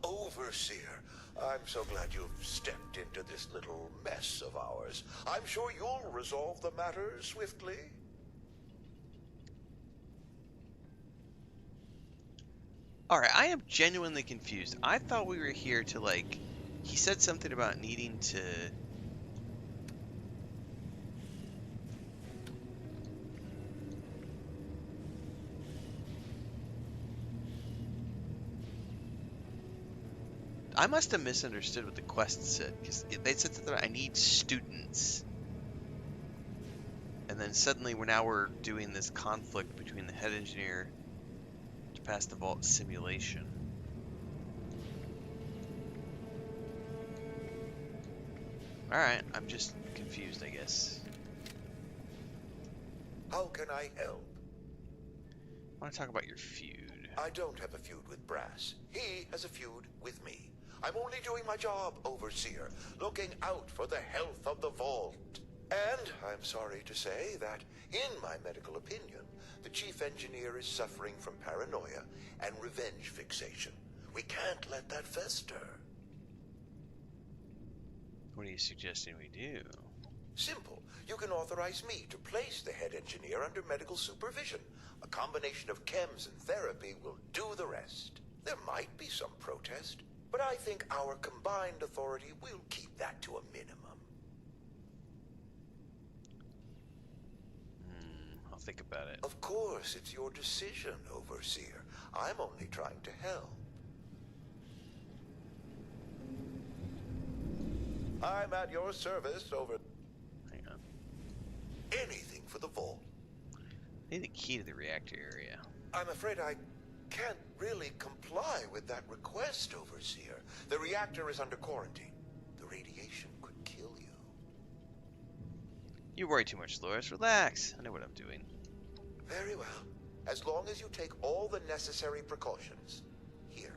Overseer, I'm so glad you've stepped into this little mess of ours. I'm sure you'll resolve the matter swiftly. Alright, I am genuinely confused. I thought we were here to, like... He said something about needing to... I must have misunderstood what the quest said, because they said something about, I need students. And then suddenly we're doing this conflict between the head engineer to pass the vault simulation. Alright, I'm just confused, I guess. How can I help? I want to talk about your feud. I don't have a feud with Brass. He has a feud with me. I'm only doing my job, Overseer, looking out for the health of the vault. And I'm sorry to say that, in my medical opinion, the chief engineer is suffering from paranoia and revenge fixation. We can't let that fester. What are you suggesting we do? Simple. You can authorize me to place the head engineer under medical supervision. A combination of chems and therapy will do the rest. There might be some protest, but I think our combined authority will keep that to a minimum. I'll think about it. Of course, it's your decision, Overseer. I'm only trying to help. I'm at your service, over... Hang on. Anything for the vault. I need the key to the reactor area. I'm afraid I can't really comply with that request, Overseer. The reactor is under quarantine. The radiation could kill you. You worry too much, Loris. Relax. I know what I'm doing. Very well. As long as you take all the necessary precautions. Here.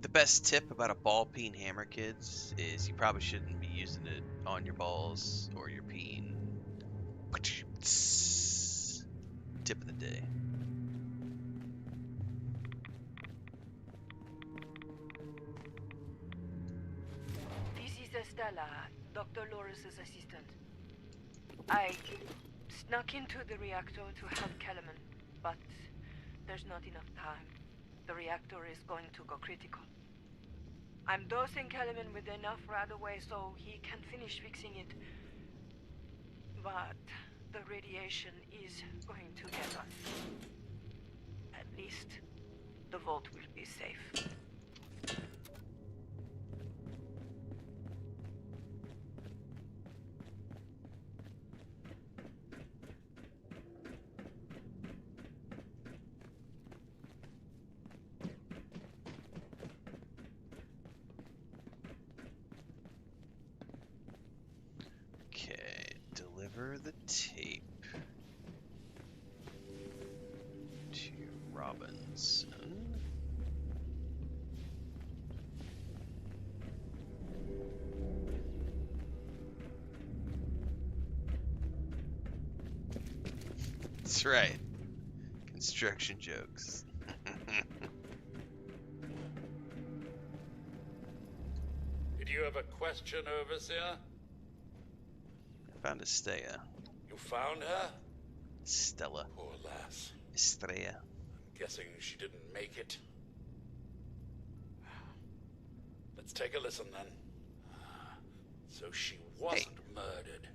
The best tip about a ball peen hammer, kids, is you probably shouldn't be using it on your balls or your peen. Tip of the day. This is Estella, Dr. Loris's assistant. I snuck into the reactor to help Kellerman, but there's not enough time. The reactor is going to go critical. I'm dosing Kellerman with enough right away so he can finish fixing it. But the radiation is going to get us. At least the vault will be safe. Okay, deliver the tape to Robinson. That's right. Construction jokes. Did you have a question, Overseer? I found Estrella. You found her? Stella. Poor lass. Estrella. I'm guessing she didn't make it. Let's take a listen then. So she wasn't murdered.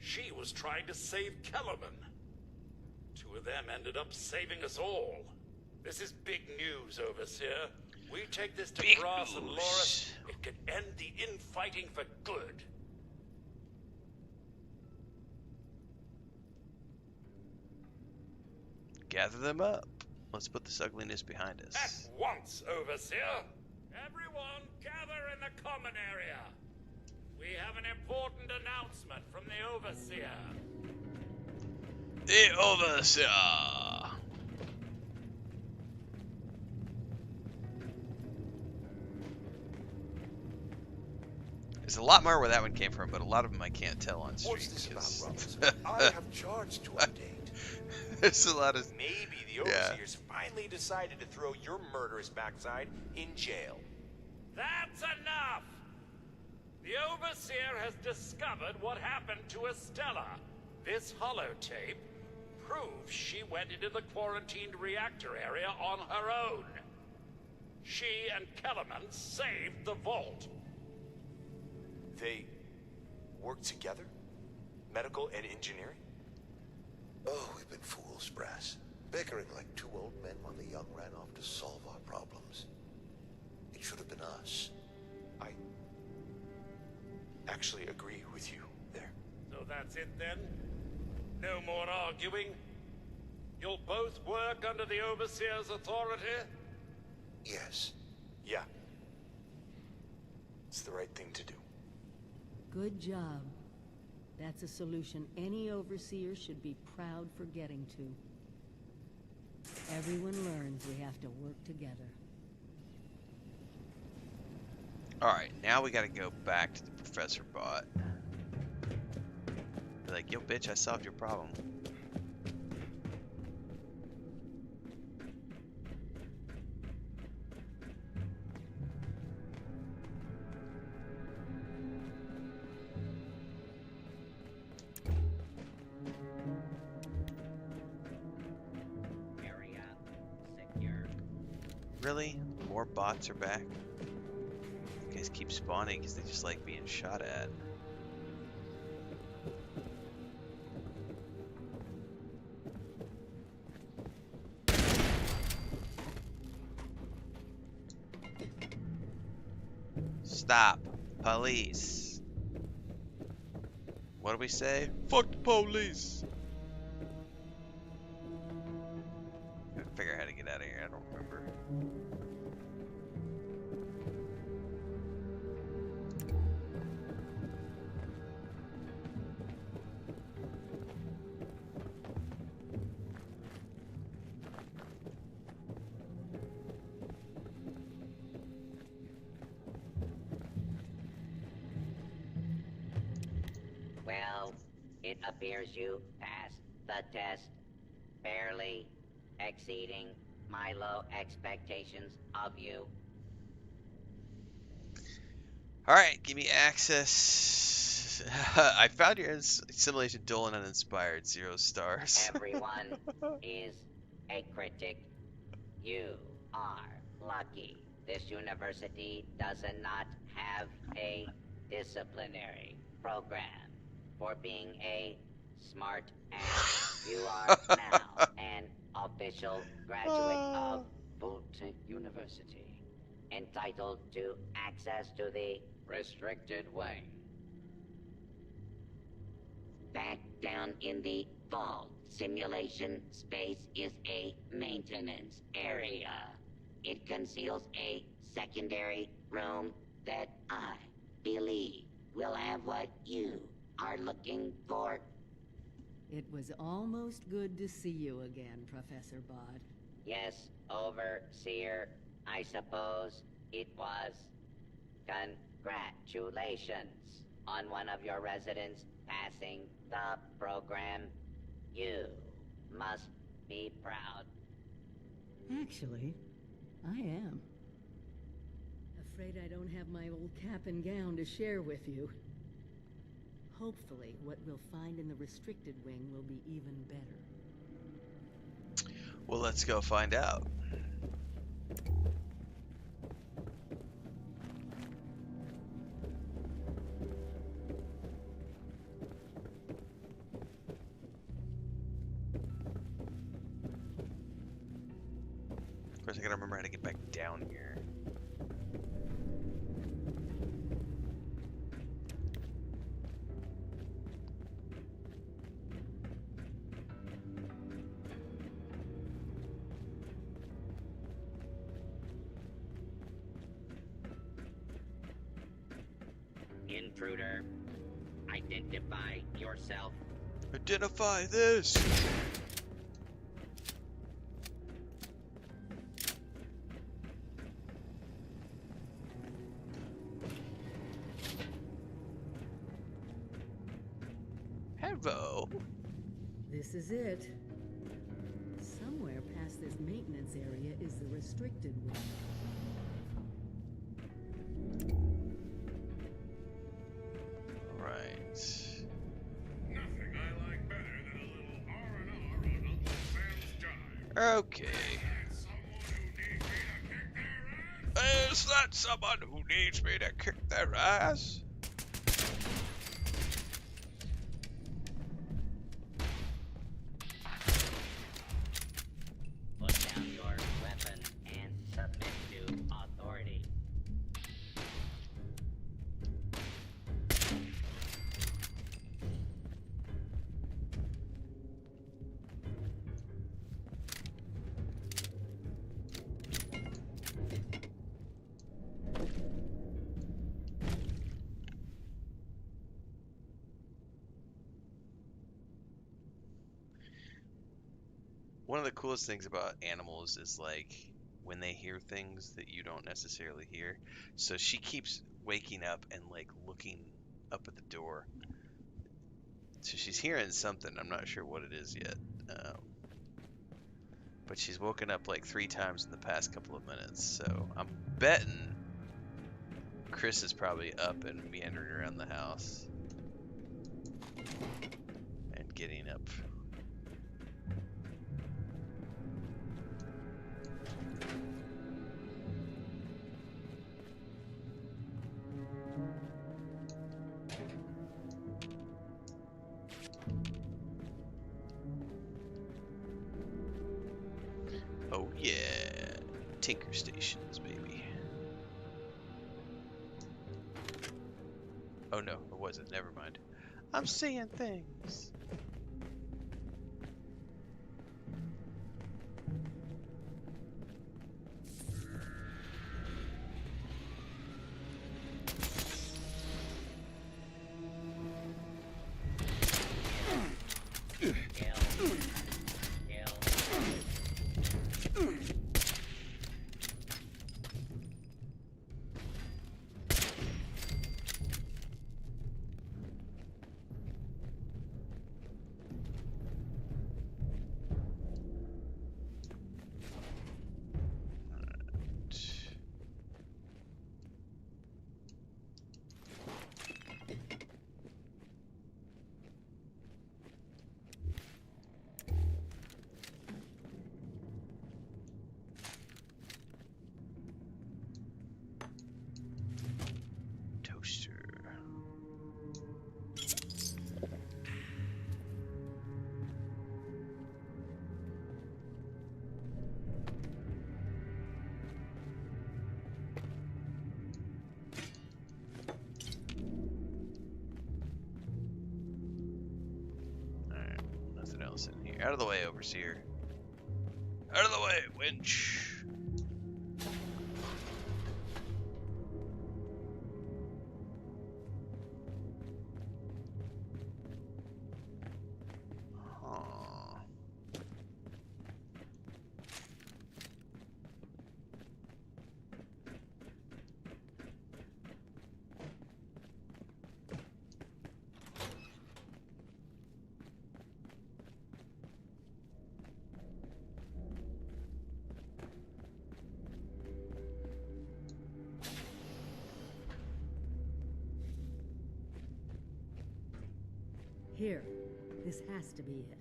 She was trying to save Kellerman. Two of them ended up saving us all. This is big news, Overseer. We take this to Big Brass and news. Loris, it could end the infighting for good. Gather them up. Let's put this ugliness behind At us. once, Overseer! Everyone gather in the common area. We have an important announcement from the Overseer. The Overseer! There's a lot more where that one came from, but a lot of them I can't tell on stream. What's this about, because- Robinson? I have charts to update. There's a lot of... Maybe the Yeah. Overseers finally decided to throw your murderous backside in jail. That's enough! The Overseer has discovered what happened to Estella. This holotape proves she went into the quarantined reactor area on her own. She and Kellerman saved the vault. They work together? Medical and engineering? Oh, we've been fools, Brass. Bickering like two old men while the young ran off to solve our problems. It should have been us. I actually agree with you there. So that's it then? No more arguing? You'll both work under the Overseer's authority? Yes. Yeah. It's the right thing to do. Good job. That's a solution any overseer should be proud for getting to. Everyone learns we have to work together. Alright, now we gotta go back to the Professor Bot. Be like, yo bitch, I solved your problem. Area secure. Really? More bots are back? You guys keep spawning because they just like being shot at. Stop. Police. What do we say? Fuck the police. Gotta figure out how to get out of here. I don't remember. Well, it appears you passed the test, barely exceeding my low expectations of you. Alright, give me access. I found your simulation dull and uninspired. 0 stars. Everyone is a critic. You are lucky. This university does not have a disciplinary program for being a smart ass. You are now an official graduate of Voltec University, entitled to access to the restricted wing. Back down in the vault, simulation space is a maintenance area. It conceals a secondary room that I believe will have what you are looking for. It was almost good to see you again, Professor Bod. Yes, Overseer, I suppose it was. Congratulations on one of your residents passing the program. You must be proud. Actually, I am. Afraid I don't have my old cap and gown to share with you. Hopefully, what we'll find in the restricted wing will be even better. Well, let's go find out. Of course, I gotta remember how to get back down here. Intruder, identify yourself. Identify this! Hello. This is it. Somewhere past this maintenance area is the restricted wing. Right. Nothing I like better than a little R&R on Uncle Sam's time. Okay. Is that someone who needs me to kick their ass? Put down your weapon and submit to authority. One of the coolest things about animals is like when they hear things that you don't necessarily hear. So she keeps waking up and like looking up at the door. So she's hearing something. I'm not sure what it is yet. But she's woken up like 3 times in the past couple of minutes. So I'm betting Chris is probably up and meandering around the house and getting up. Oh yeah, Tinker Stations, baby. Oh no, it wasn't. Never mind. I'm seeing things. Out of the way, overseer. Out of the way, winch. Here. This has to be it.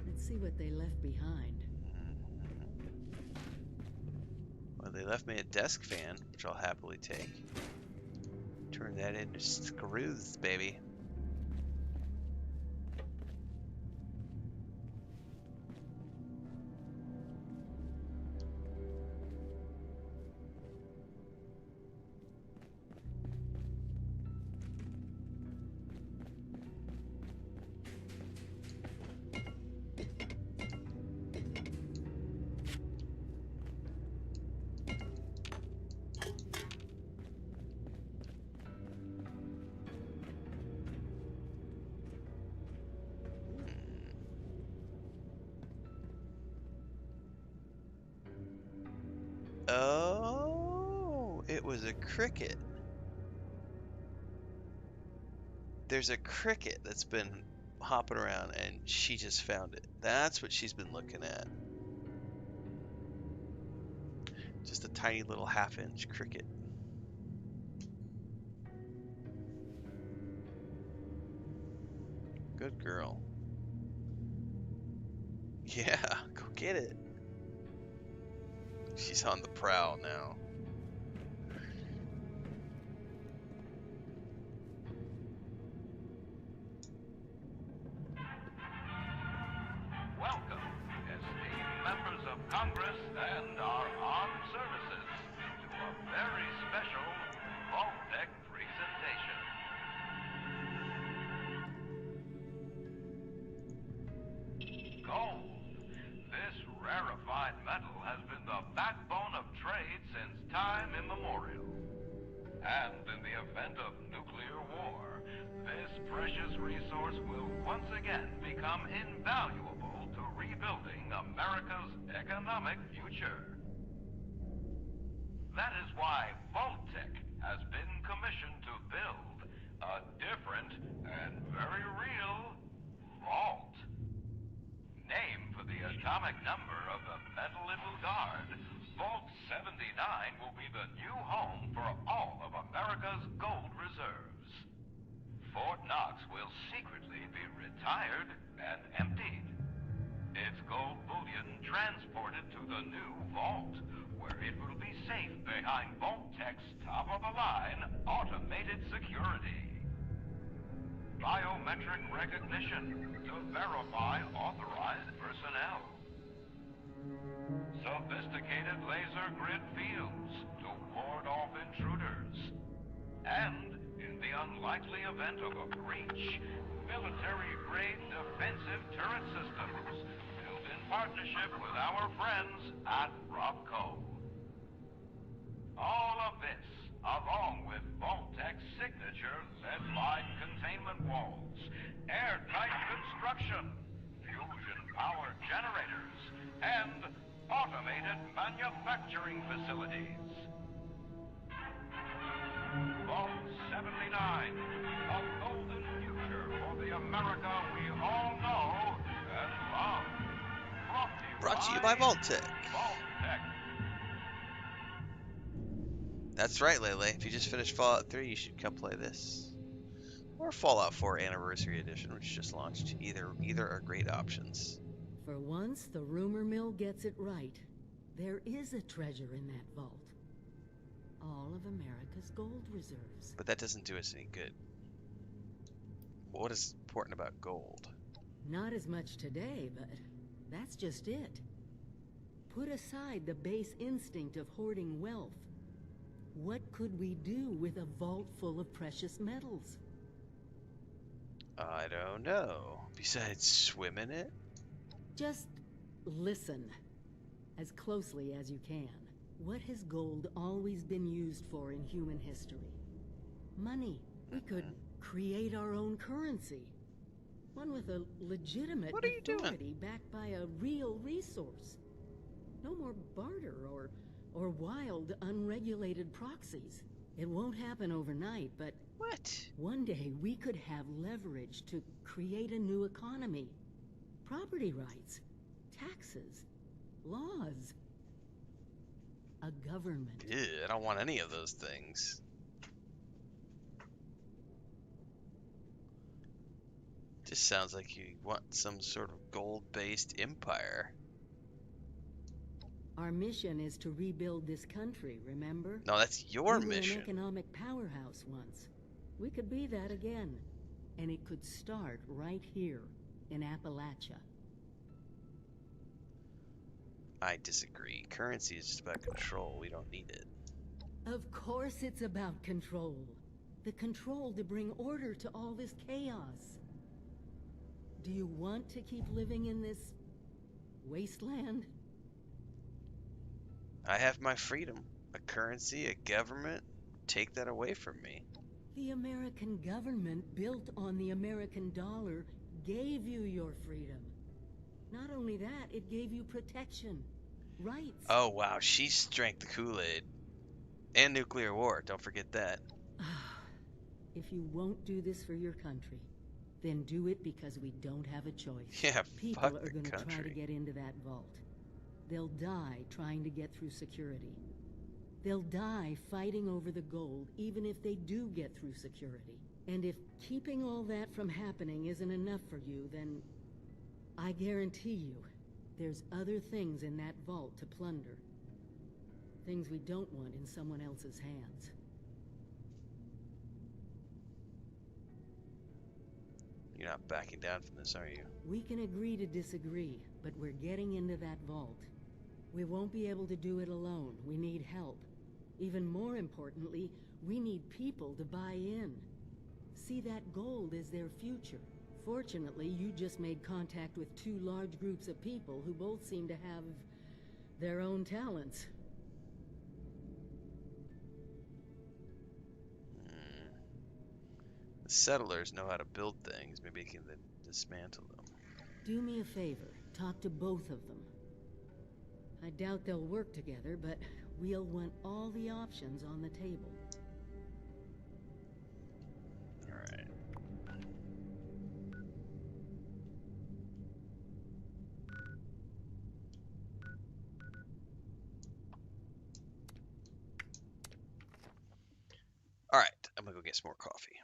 Let's see what they left behind. Well, they left me a desk fan, which I'll happily take. Turn that into screws, baby. Oh, it was a cricket. There's a cricket that's been hopping around and she just found it. That's what she's been looking at. Just a tiny little half-inch cricket. Good girl. Yeah, go get it. She's on the prowl now. Welcome, esteemed members of Congress and our armed services, to a very special Vault-Tec presentation. Gold. This rarefied metal has been the backbone of trade since time immemorial. And in the event of nuclear war, this precious resource will once again become invaluable to rebuilding America's economic future. That is why Vault-Tec has been commissioned to build a different and very real vault. Named for the atomic number of the metal it will guard, Vault 79 will be the new home for all of America's gold reserves. Fort Knox will secretly be retired and emptied. Its gold bullion transported to the new vault, where it will be safe behind Vault-Tec's top-of-the-line automated security. Biometric recognition to verify authorized personnel. Sophisticated laser grid fields to ward off intruders. And, in the unlikely event of a breach, military-grade defensive turret systems built in partnership with our friends at Robco. All of this, along with Vault-Tec's signature lead-lined containment walls, airtight construction, fusion-powered generators, and automated manufacturing facilities. Vault 79, a golden future for the America we all know and love. Brought to you by Vault-Tec. Vault-Tec. That's right, Lele. If you just finished Fallout 3, you should come play this. Or Fallout 4 Anniversary Edition, which just launched. Either are great options. For once, the rumor mill gets it right. There is a treasure in that vault. All of America's gold reserves. But that doesn't do us any good. What is important about gold? Not as much today, but that's just it. Put aside the base instinct of hoarding wealth. What could we do with a vault full of precious metals? I don't know. Besides swim in it? Just listen as closely as you can. What has gold always been used for in human history? Money. We could create our own currency. One with a legitimate authority backed by a real resource. No more barter or wild, unregulated proxies. It won't happen overnight, but one day we could have leverage to create a new economy. Property rights, taxes, laws. A government. Ew, I don't want any of those things. Just sounds like you want some sort of gold-based empire. Our mission is to rebuild this country, remember? No, that's your We were mission. an economic powerhouse once. We could be that again. And it could start right here in Appalachia. I disagree. Currency is just about control. We don't need it. Of course it's about control. The control to bring order to all this chaos. Do you want to keep living in this wasteland? I have my freedom. A currency, a government. Take that away from me. The American government, built on the American dollar, gave you your freedom. Not only that, it gave you protection, rights. Oh, wow. She's drank the Kool-Aid. And nuclear war. Don't forget that. If you won't do this for your country, then do it because we don't have a choice. Yeah, People fuck are the going to try to country. get into that vault. They'll die trying to get through security. They'll die fighting over the gold, even if they do get through security. And if keeping all that from happening isn't enough for you, then I guarantee you, there's other things in that vault to plunder. Things we don't want in someone else's hands. You're not backing down from this, are you? We can agree to disagree, but we're getting into that vault. We won't be able to do it alone. We need help. Even more importantly, we need people to buy in. See that gold as their future. Fortunately, you just made contact with two large groups of people who both seem to have their own talents. The settlers know how to build things. Maybe they can then dismantle them. Do me a favor. Talk to both of them. I doubt they'll work together, but we'll want all the options on the table. Alright. Alright, I'm gonna go get some more coffee.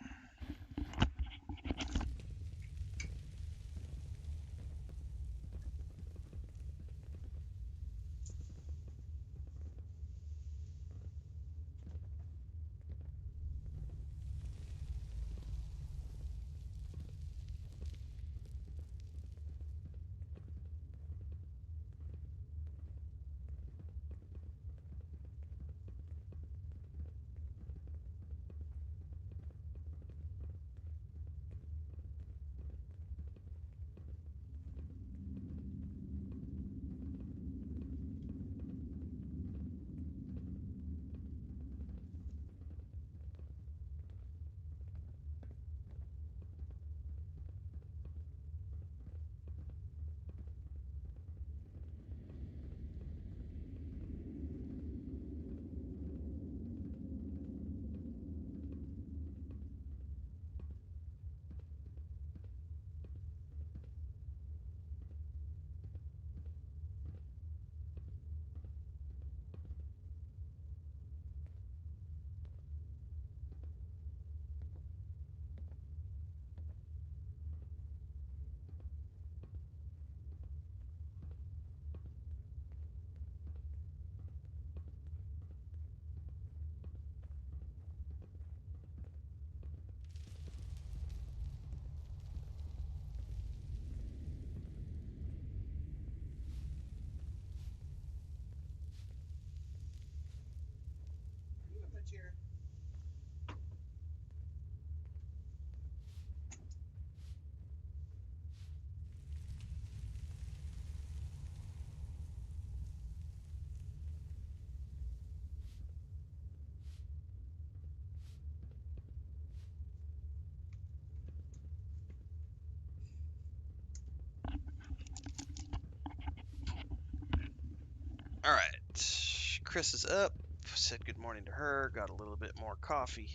All right. Chris is up. Said good morning to her. Got a little bit more coffee.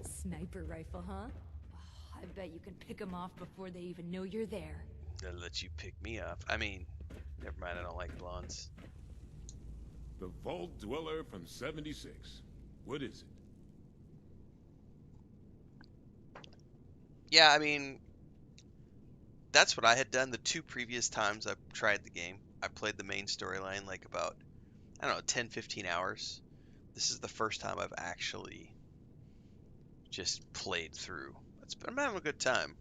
Sniper rifle, huh? Oh, I bet you can pick them off before they even know you're there. They'll let you pick me off. I mean, never mind. I don't like blondes. The Vault Dweller from 76. What is it? Yeah, I mean, that's what I had done the 2 previous times I've tried the game. I played the main storyline like about, I don't know, 10, 15 hours. This is the first time I've actually just played through. I'm having a good time.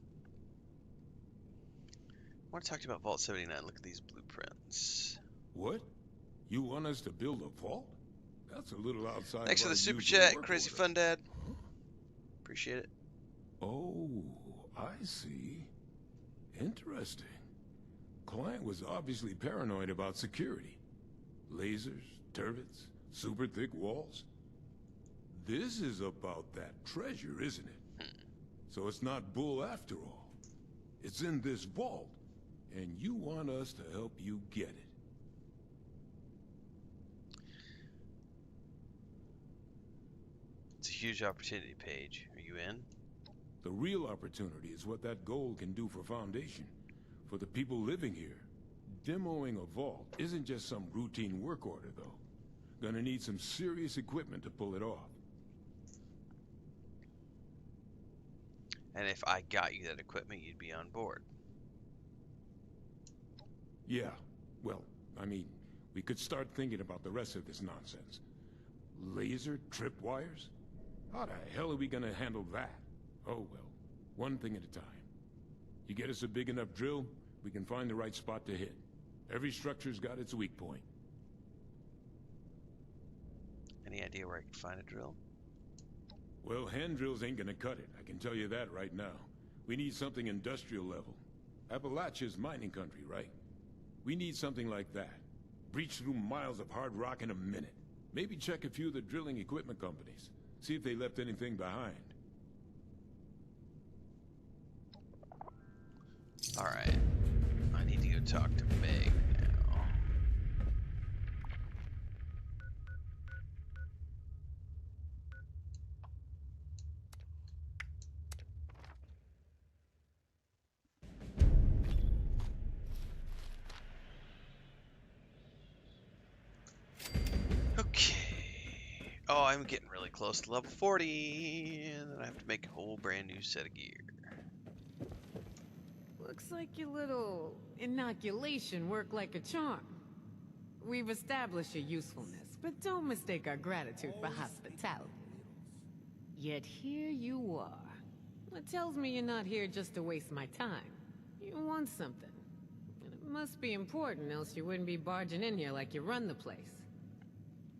I want to talk to you about Vault 79. Look at these blueprints. What? You want us to build a vault? That's a little outside Thanks of for our the super usual chat, work Crazy order. Fun Dad. Appreciate it. Oh, I see. Interesting. Client was obviously paranoid about security. Lasers, turrets, super thick walls. This is about that treasure, isn't it? So it's not bull after all. It's in this vault, and you want us to help you get it. It's a huge opportunity, Paige. Are you in? The real opportunity is what that gold can do for Foundation, for the people living here. Demoing a vault isn't just some routine work order, though. Gonna need some serious equipment to pull it off. And if I got you that equipment, you'd be on board. Yeah, well, I mean, we could start thinking about the rest of this nonsense. Laser tripwires? How the hell are we gonna handle that? Oh well, one thing at a time. You get us a big enough drill, we can find the right spot to hit. Every structure's got its weak point. Any idea where I can find a drill? Well, hand drills ain't gonna cut it, I can tell you that right now. We need something industrial level. Appalachia's mining country, right? We need something like that. Breach through miles of hard rock in a minute. Maybe check a few of the drilling equipment companies. See if they left anything behind. Alright. I need to go talk to Meg now. Okay. Oh, I'm getting really close to level 40, and then I have to make a whole brand new set of gear. Looks like your little inoculation worked like a charm. We've established your usefulness, but don't mistake our gratitude for hospitality. Yet here you are. What tells me you're not here just to waste my time. You want something. And it must be important, else you wouldn't be barging in here like you run the place.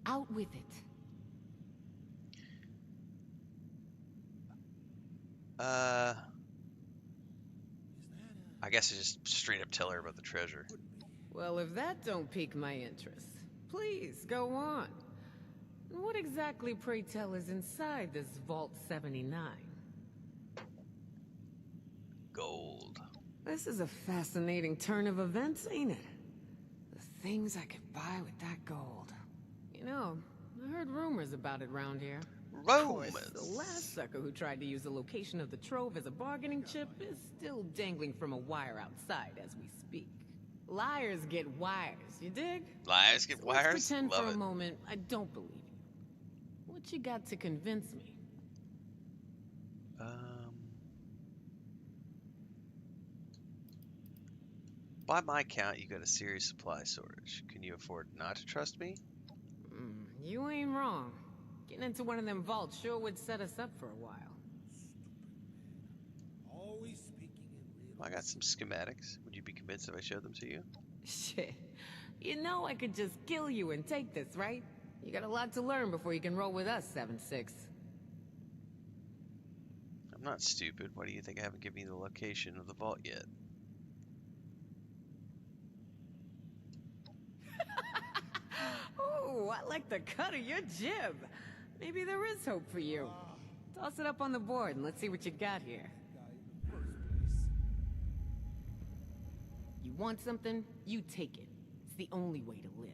Out with it. I guess I just straight up tell her about the treasure. Well, if that don't pique my interest, please go on. What exactly, pray tell, is inside this Vault 79? Gold. This is a fascinating turn of events, ain't it? The things I could buy with that gold. You know, I heard rumors about it round here. Of course, the last sucker who tried to use the location of the trove as a bargaining chip is still dangling from a wire outside as we speak. Liars get wires, you dig? Liars get wires? Let's pretend Love for it. a moment I don't believe you. What you got to convince me? By my count, you got a serious supply shortage. Can you afford not to trust me? You ain't wrong. Getting into one of them vaults sure would set us up for a while. Always speaking in real. I got some schematics. Would you be convinced if I showed them to you? Shit. You know I could just kill you and take this, right? You got a lot to learn before you can roll with us, 7-6. I'm not stupid. Why do you think I haven't given you the location of the vault yet? Ooh, I like the cut of your jib. Maybe there is hope for you. Toss it up on the board and let's see what you got here. You want something, you take it. It's the only way to live.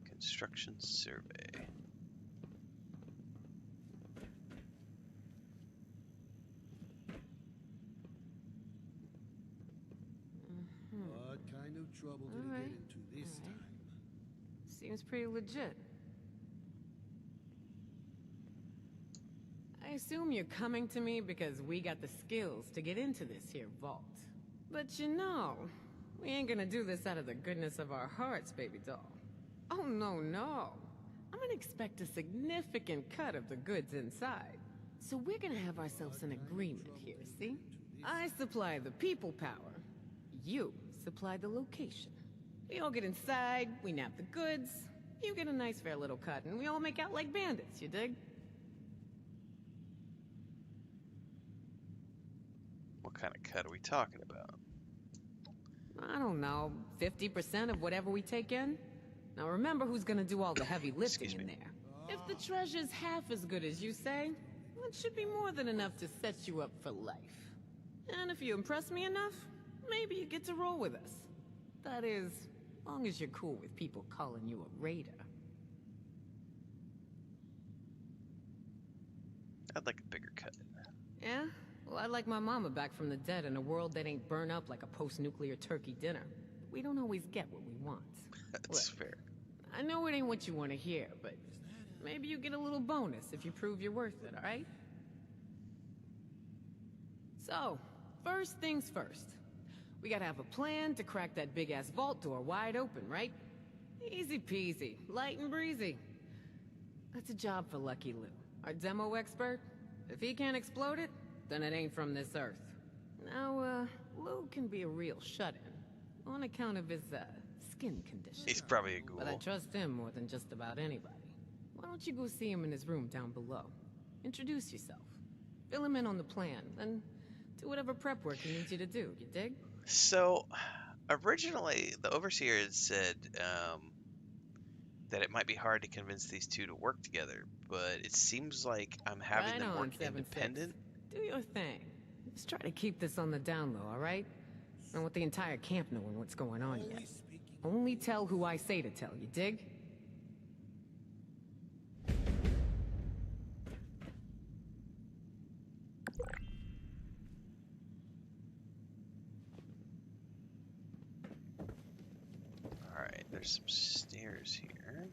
Construction survey. What kind of trouble did he get into this time? Seems pretty legit. I assume you're coming to me because we got the skills to get into this here vault. But you know, we ain't gonna do this out of the goodness of our hearts, baby doll. Oh, no, no. I'm gonna expect a significant cut of the goods inside. So we're gonna have ourselves an agreement here, see? I supply the people power. You supply the location. We all get inside, we nab the goods, you get a nice fair little cut, and we all make out like bandits, you dig? What kind of cut are we talking about? I don't know, 50% of whatever we take in? Now remember who's gonna do all the heavy lifting in there. If the treasure's half as good as you say, it should be more than enough to set you up for life. And if you impress me enough, maybe you get to roll with us. That is, long as you're cool with people calling you a raider. I'd like a bigger cut. Yeah? Well, I'd like my mama back from the dead in a world that ain't burned up like a post-nuclear turkey dinner. We don't always get what we want. That's fair. I know it ain't what you want to hear, but maybe you get a little bonus if you prove you're worth it, alright? So, first things first. We gotta have a plan to crack that big-ass vault door wide open, right? Easy peasy, light and breezy. That's a job for Lucky Lou, our demo expert. If he can't explode it, then it ain't from this earth. Now, Lou can be a real shut-in, on account of his, skin condition. He's probably a ghoul. But I trust him more than just about anybody. Why don't you go see him in his room down below? Introduce yourself. Fill him in on the plan, and do whatever prep work he needs you to do, you dig? So, originally, the Overseer had said that it might be hard to convince these two to work together, but it seems like I'm having them work independent. Do your thing. Just try to keep this on the down low, alright? Don't want the entire camp knowing what's going on yet. Only tell who I say to tell, you dig? Alright, there's some stairs here.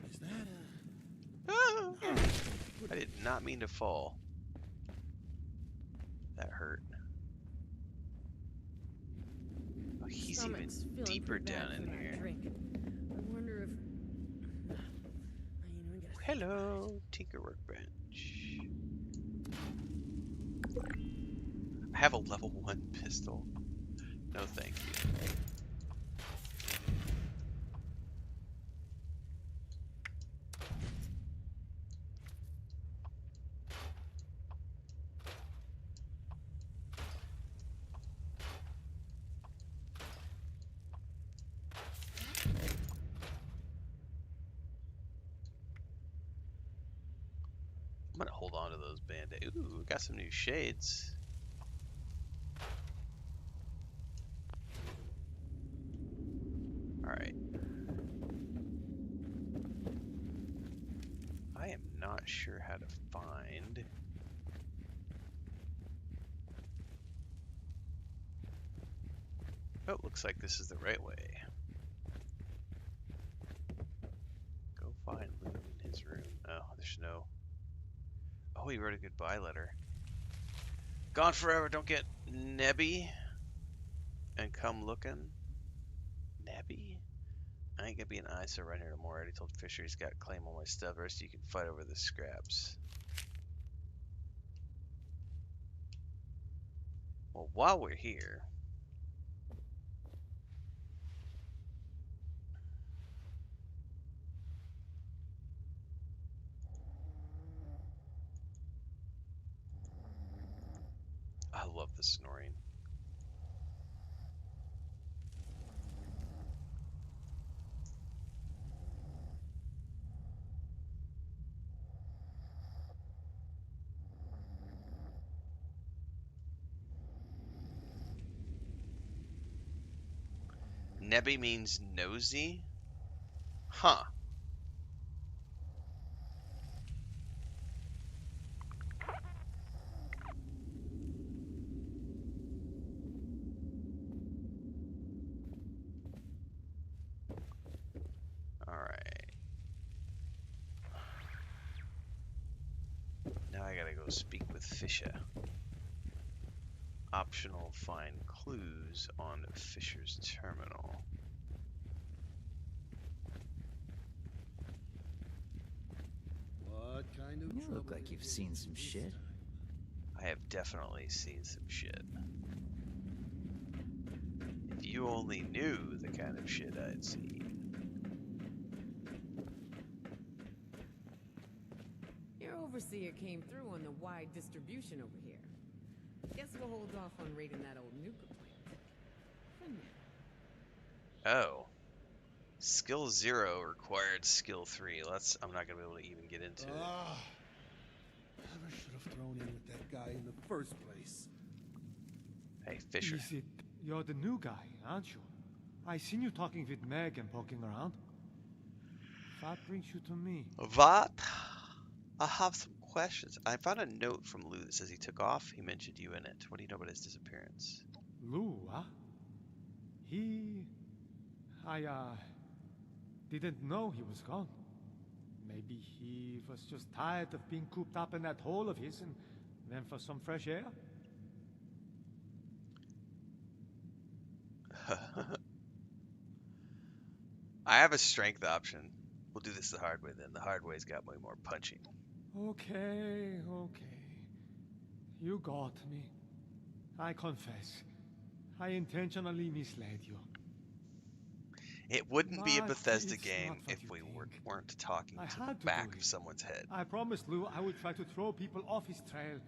Is that Ah! I did not mean to fall. That hurt. Oh, he's Stomach's even feeling deeper pretty bad down in from that here. drink. I wonder if... Hello, Tinker Workbench. I have a level 1 pistol. No thank you. I'm gonna hold on to those band-aids. Ooh, got some new shades. Alright. I am not sure how to find... Oh, looks like this is the right way. Go find Lou in his room. Oh, there's no... Oh, he wrote a goodbye letter. Gone forever, don't get nebby. And come looking. Nebby? I ain't gonna be an eyesore right here tomorrow. I already told Fisher he's got to claim all my stuff. The rest of you can fight over the scraps. Well, while we're here... I love the snoring. Nebby means nosy? Huh. Alright. Now I gotta go speak with Fisher. Optional find clues on Fisher's terminal. What kind of You trouble look did like it you've get seen into some this shit. time? I have definitely seen some shit. If you only knew the kind of shit I'd seen. Your overseer came through on the wide distribution over here. Guess we'll hold off on raiding that old nuka plant. For now. Oh. Skill 0 required skill 3. I'm not gonna be able to even get into it. Never should have thrown in with that guy in the first place. Hey, Fisher. Is it you're the new guy, aren't you? I seen you talking with Meg and poking around. That brings you to me. What? I have some questions. I found a note from Lou that says he took off. He mentioned you in it. What do you know about his disappearance? Lou, huh? I didn't know he was gone. Maybe he was just tired of being cooped up in that hole of his and went for some fresh air. I have a strength option. We'll do this the hard way then. The hard way's got way more punching. Okay. You got me. I confess. I intentionally misled you. It wouldn't be a But Bethesda it's game not what if you we think. weren't talking I to had the to back do of it. someone's head. I promised Lou I would try to throw people off his trail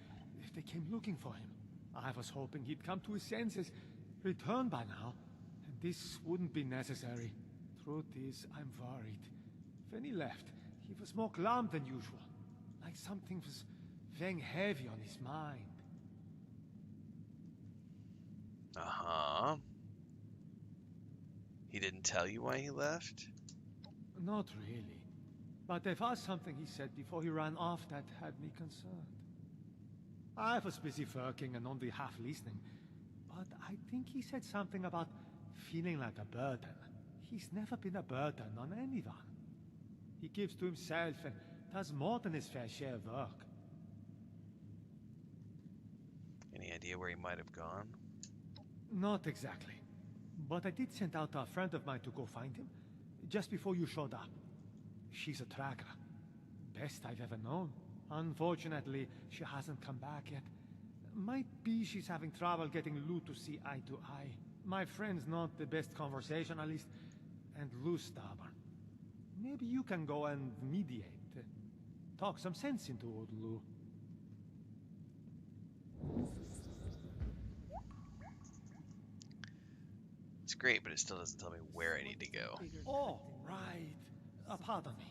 if they came looking for him. I was hoping he'd come to his senses, return by now, and this wouldn't be necessary. Truth is, I'm worried. When he left, he was more glum than usual, like something was weighing heavy on his mind. Uh-huh. He didn't tell you why he left? Not really. But there was something he said before he ran off that had me concerned. I was busy working and only half listening, but I think he said something about feeling like a burden. He's never been a burden on anyone. He gives to himself and does more than his fair share of work. Any idea where he might have gone? Not exactly. But I did send out a friend of mine to go find him, just before you showed up. She's a tracker. Best I've ever known. Unfortunately, she hasn't come back yet. Might be she's having trouble getting Lou to see eye to eye. My friend's not the best conversationalist, and Lou's stubborn. Maybe you can go and mediate. Talk some sense into old Lou. It's great, but it still doesn't tell me where I need to go. Oh, right. Pardon me.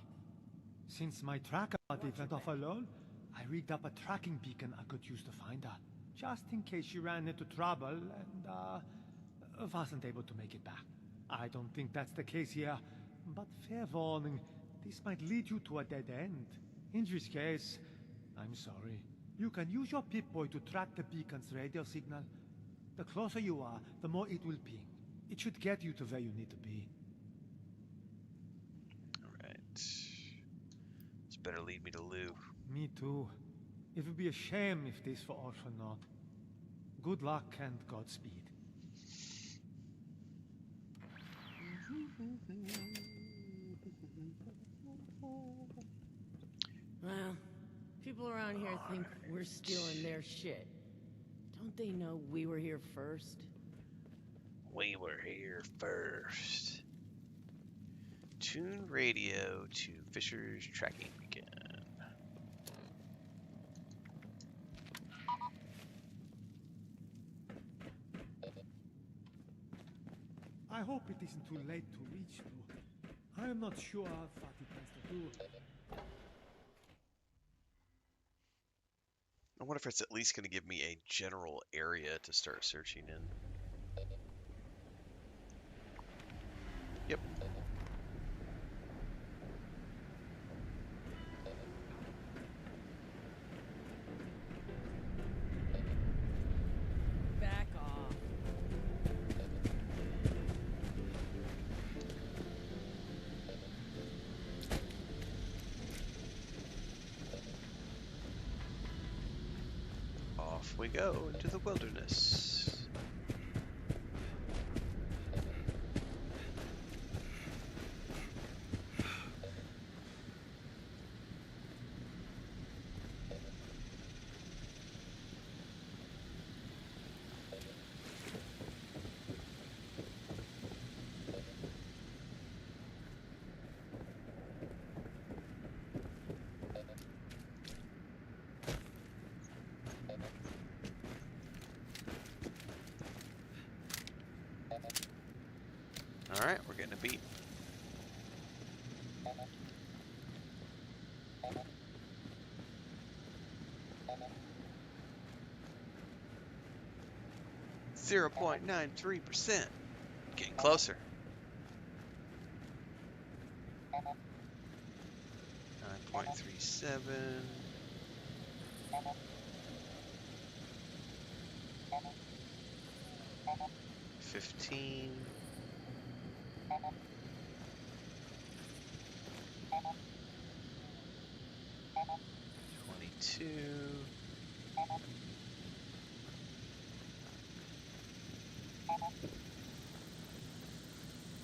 Since my tracker buddy went off alone, I rigged up a tracking beacon I could use to find her, just in case she ran into trouble and, wasn't able to make it back. I don't think that's the case here, but fair warning, this might lead you to a dead end. In this case, I'm sorry. You can use your Pip-Boy to track the beacon's radio signal. The closer you are, the more it will ping. It should get you to where you need to be. Alright. This better lead me to Lou. Me too. It would be a shame if this were all for naught. Good luck and Godspeed. Well, people around here think we're stealing their shit. Don't they know we were here first? We were here first. Tune radio to Fisher's tracking beacon. I hope it isn't too late to reach Lou. I am not sure what he plans to do. I wonder if it's at least going to give me a general area to start searching in. off we go into the wilderness. Alright, we're getting a beat. .93%. Getting closer. 9.37. 15. 22.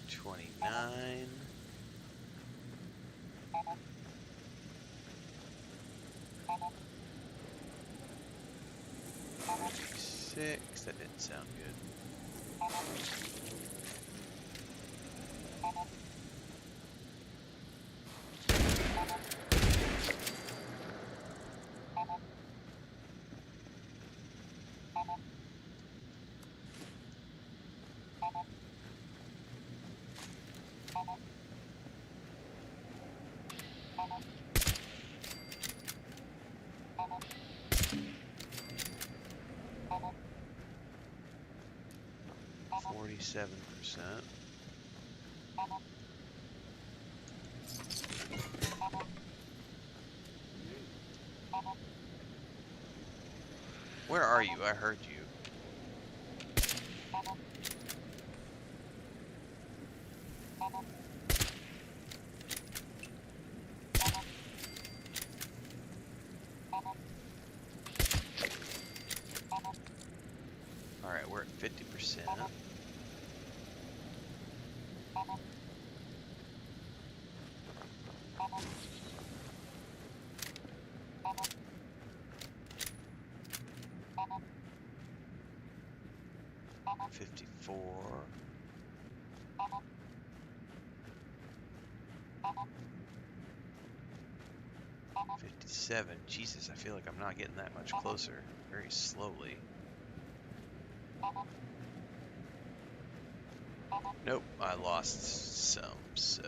29. 46. That didn't sound good. 47%. Where are you? I heard you. Alright, we're at 50%. 54. 57. Jesus, I feel like I'm not getting that much closer. Very slowly. Nope, I lost some, so...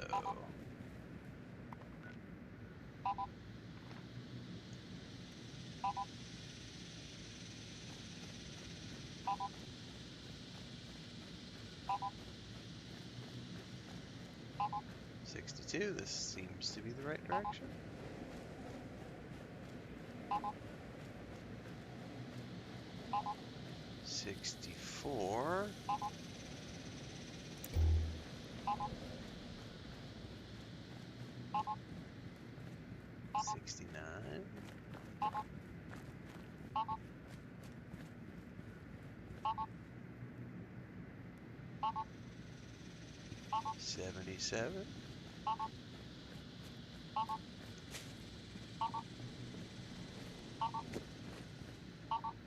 This seems to be the right direction. $64. 69. 77.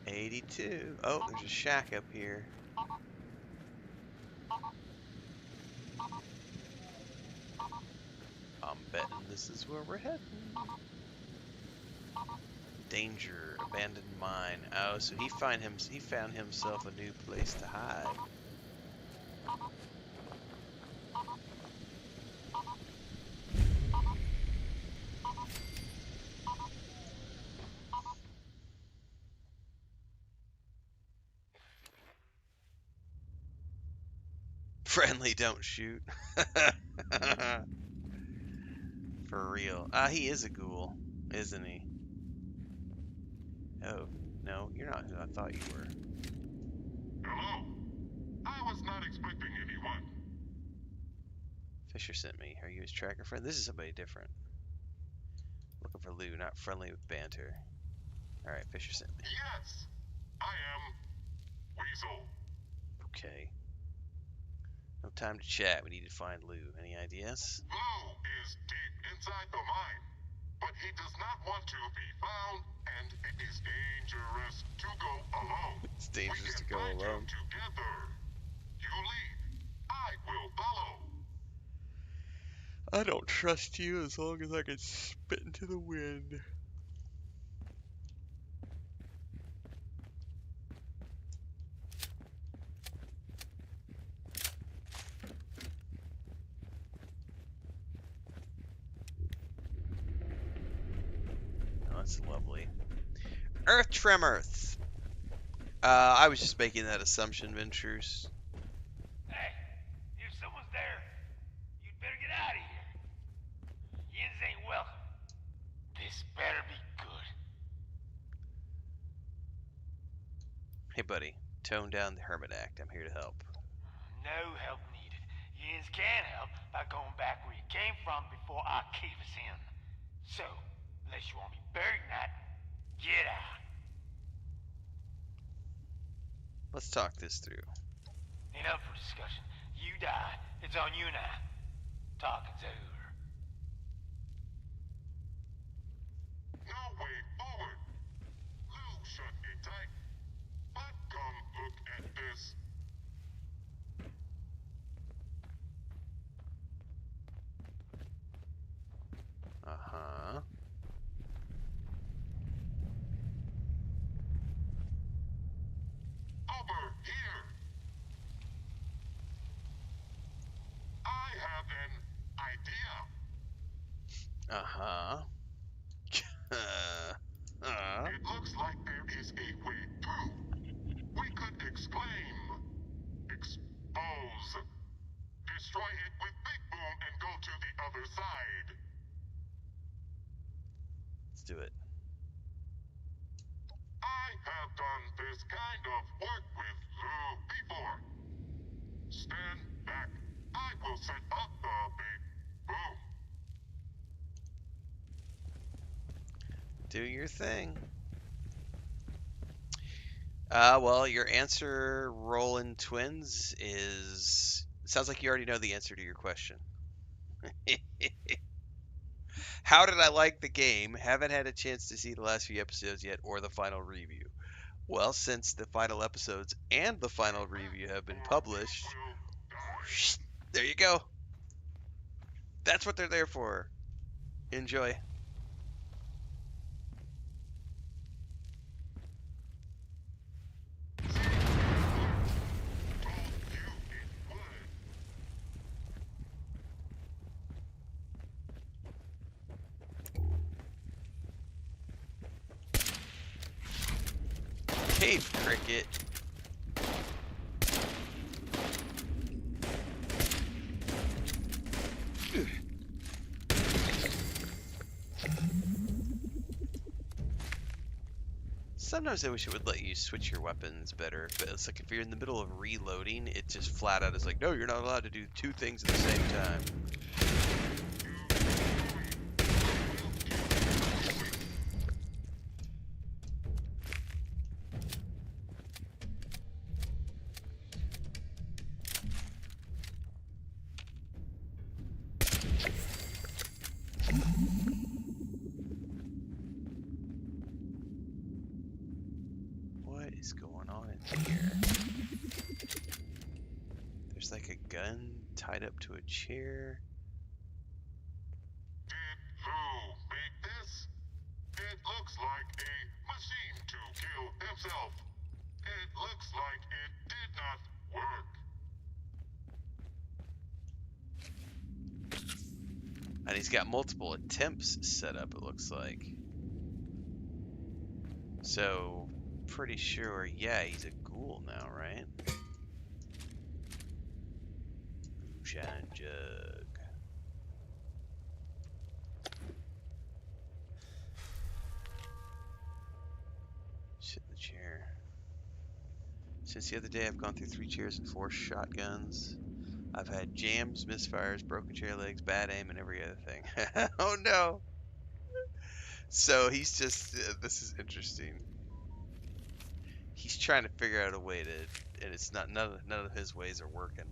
82. Oh, there's a shack up here. I'm betting this is where we're heading. Danger, abandoned mine. Oh, so he found himself a new place to hide. Friendly, don't shoot. For real. He is a ghoul, isn't he? Oh, no, you're not who I thought you were. Hello? I was not expecting anyone. Fisher sent me. Are you his tracker friend? This is somebody different. Looking for loot, not friendly with banter. Alright, Fisher sent me. Yes, I am Weasel. Okay. No time to chat. We need to find Lou. Any ideas? Lou is deep inside the mine, but he does not want to be found, and it is dangerous to go alone. It's dangerous to go Find alone. him together. You lead. I will follow. I don't trust you as long as I can spit into the wind. Oh, that's lovely. Earth tremors. I was just making that assumption, Ventures. Hey, if someone's there, you'd better get out of here. Yins ain't welcome. This better be good. Hey, buddy. Tone down the Hermit Act. I'm here to help. No help needed. Yins can help by going back where you came from before I cave us in. So, unless you want me buried tonight, get out. Let's talk this through. Ain't up for discussion. You die. It's on you now. Talking's over. No way forward. Lou shut it tight. But come look at this. Uh-huh. Over here. I have an idea. Uh-huh. It looks like there is a way through. We could exclaim, expose, destroy it with Big Boom and go to the other side. Let's do it. I have done this kind of work with Lou before. Stand back. I will set up the Big Boom. Do your thing. Well, your answer, Roland Twins, is... Sounds like you already know the answer to your question. How did I like the game? Haven't had a chance to see the last few episodes yet or the final review. Well, since the final episodes and the final review have been published, there you go. That's what they're there for. Enjoy. Cave cricket. Sometimes I wish it would let you switch your weapons better, but it's like if you're in the middle of reloading, it just flat out is like, no, you're not allowed to do two things at the same time. What is going on in here? There's like a gun tied up to a chair. Did Lou make this? It looks like a machine to kill himself. It looks like it did not work. And he's got multiple attempts set up, it looks like. So, pretty sure, yeah, he's a ghoul now, right? Moonshine jug. Sit in the chair. Since the other day, I've gone through 3 chairs and 4 shotguns. I've had jams, misfires, broken chair legs, bad aim, and every other thing. Oh no! So he's just, this is interesting. he's trying to figure out a way to, and it's not none of his ways are working.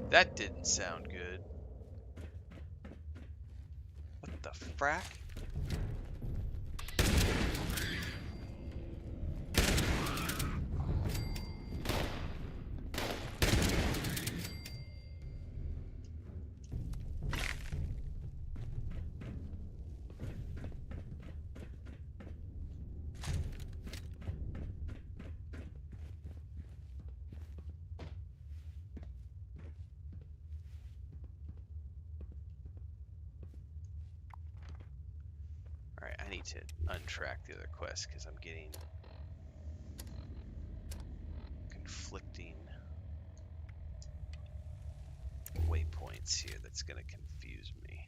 That didn't sound good. What the frack? Alright, I need to untrack the other quest because I'm getting conflicting waypoints here that's going to confuse me.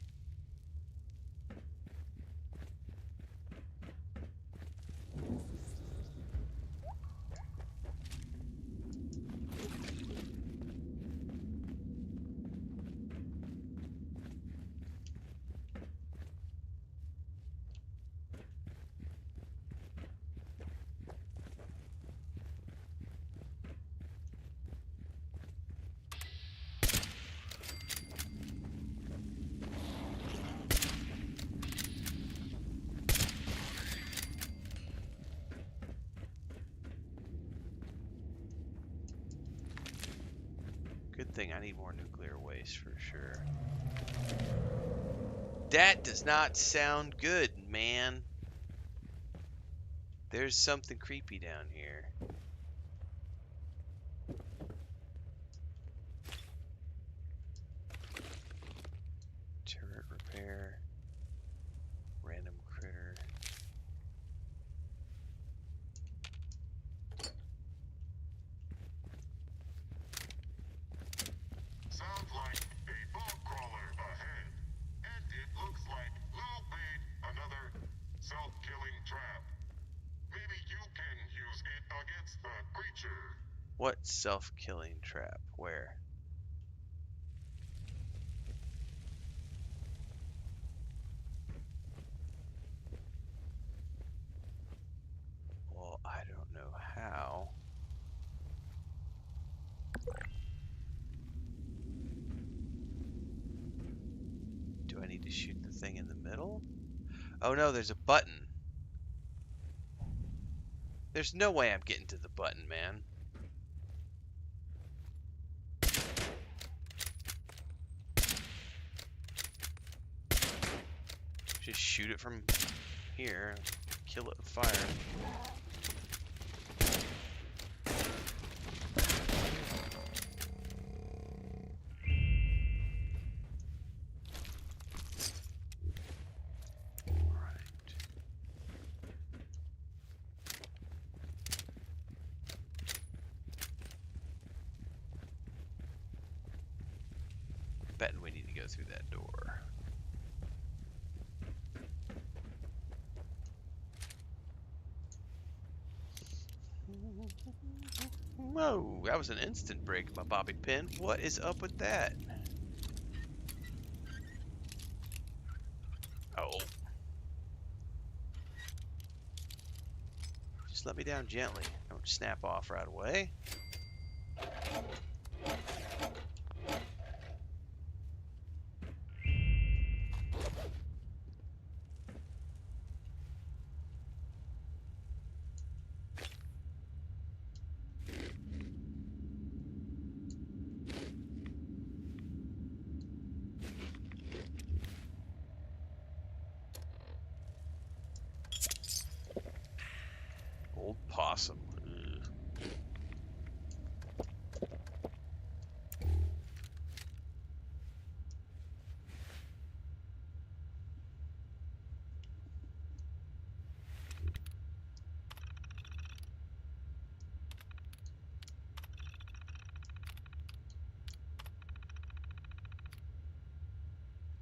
Good thing I need more nuclear waste for sure. That does not sound good, man. There's something creepy down here. Turret repair. Random critter. Sounds like a bog crawler ahead. And it looks like low bait, another self-killing trap. Maybe you can use it against the creature. What self-killing trap? Where? Well, I don't know how. Do I need to shoot the thing in the middle? Oh no, there's a button. There's no way I'm getting to the button, man. Just shoot it from here. Kill it with fire. Betting we need to go through that door. Whoa, that was an instant break, my bobby pin. What is up with that? Oh. Just let me down gently. Don't snap off right away. Old possum. Ugh.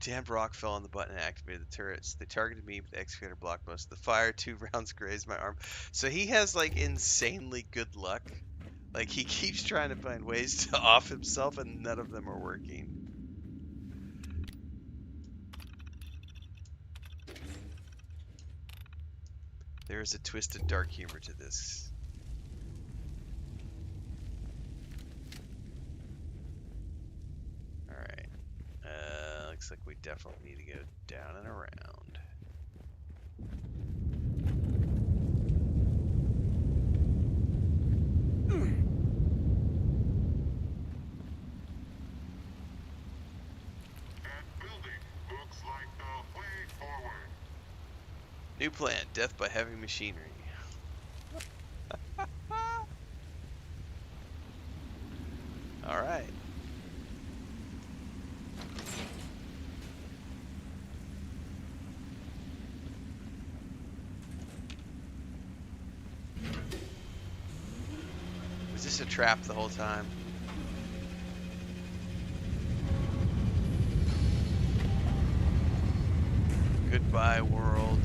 Damned rock fell on the button and activated the turrets. They targeted me, but the excavator blocked most of the fire. 2 rounds grazed my arm. So he has like insanely good luck Like, he keeps trying to find ways to off himself, and none of them are working. There is a twisted dark humor to this. Alright. Looks like we definitely need to go down and around. Looks like the way forward. New plan, death by heavy machinery. Alright. Was this a trap the whole time? Goodbye, world.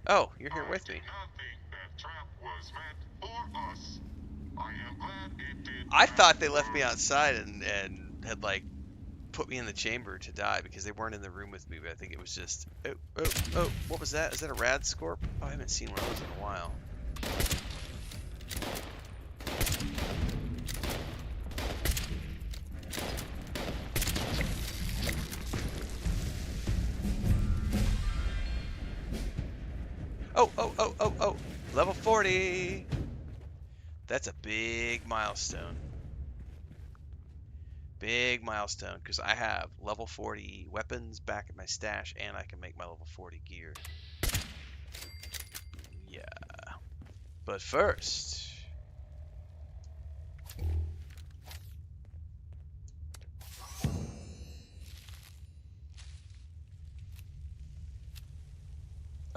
Oh, you're here with me. I thought they left me outside and had like put me in the chamber to die because they weren't in the room with me, but I think it was just oh, what was that? Is that a rad scorp? Oh, I haven't seen one of those in a while. Oh, level 40. That's a big milestone. Big milestone, because I have level 40 weapons back in my stash, and I can make my level 40 gear. Yeah. But first...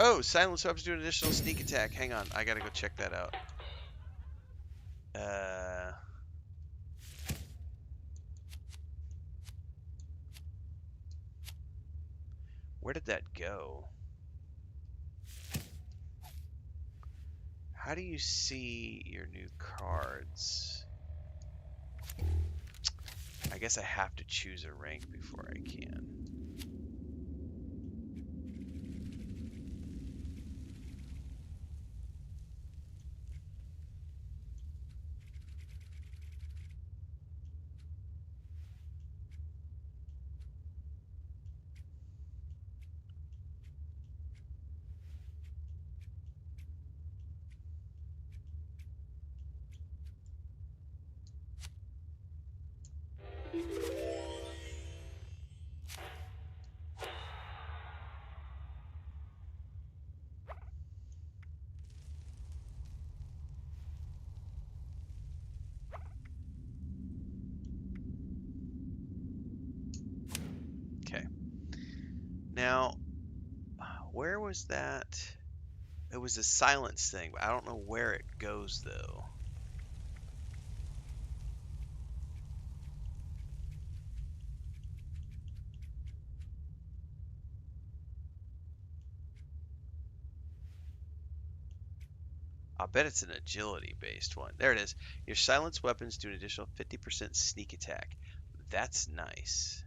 Oh, silence weapons do an additional sneak attack. Hang on, I gotta go check that out. Where did that go? How do you see your new cards? I guess I have to choose a rank before I can. Okay. Now, where was that? It was a silence thing, but I don't know where it goes, though. I'll bet it's an agility-based one. There it is. Your silence weapons do an additional 50% sneak attack. That's nice.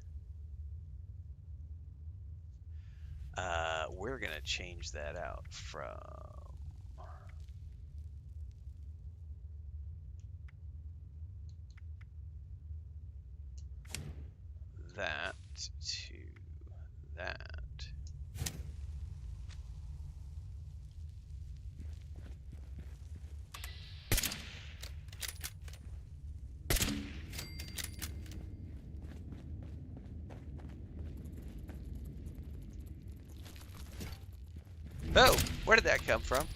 We're going to change that out from that to that. Oh, where did that come from?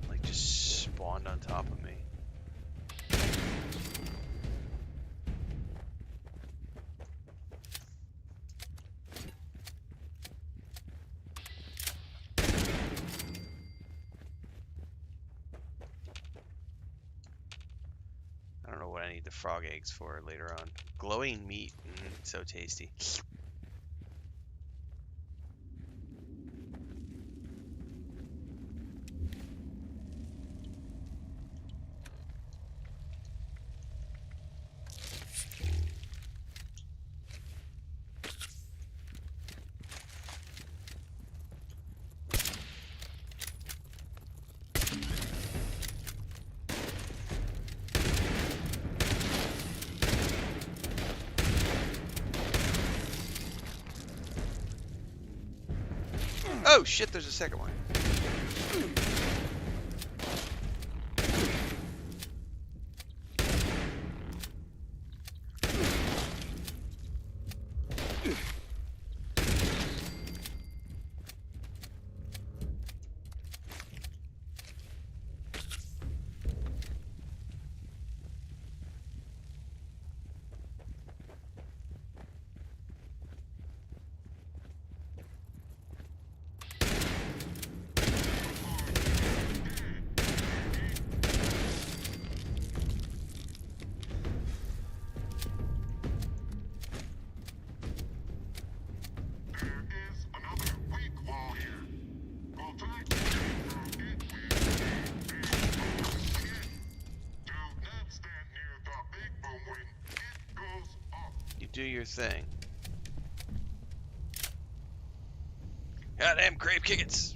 Like, just spawned on top of me. I don't know what I need the frog eggs for later on. Glowing meat, so tasty. Oh shit, there's a second one. You do your thing. Goddamn crave kickets.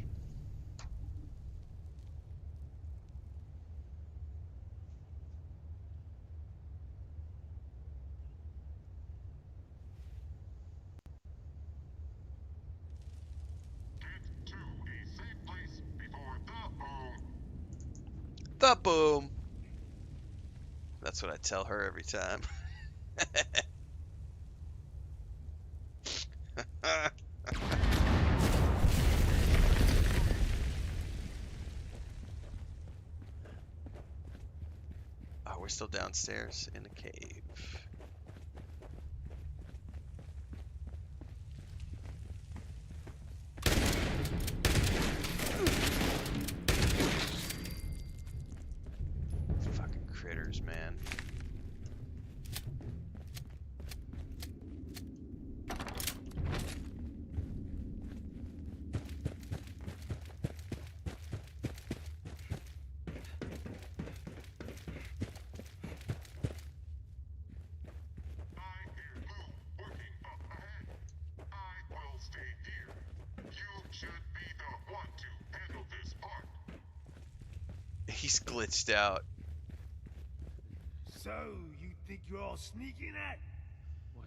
The boom. That's what I tell her every time. Oh, we're still downstairs in the cave. Fucking critters, man. He's glitched out. So, you think you're all sneaking at? Well,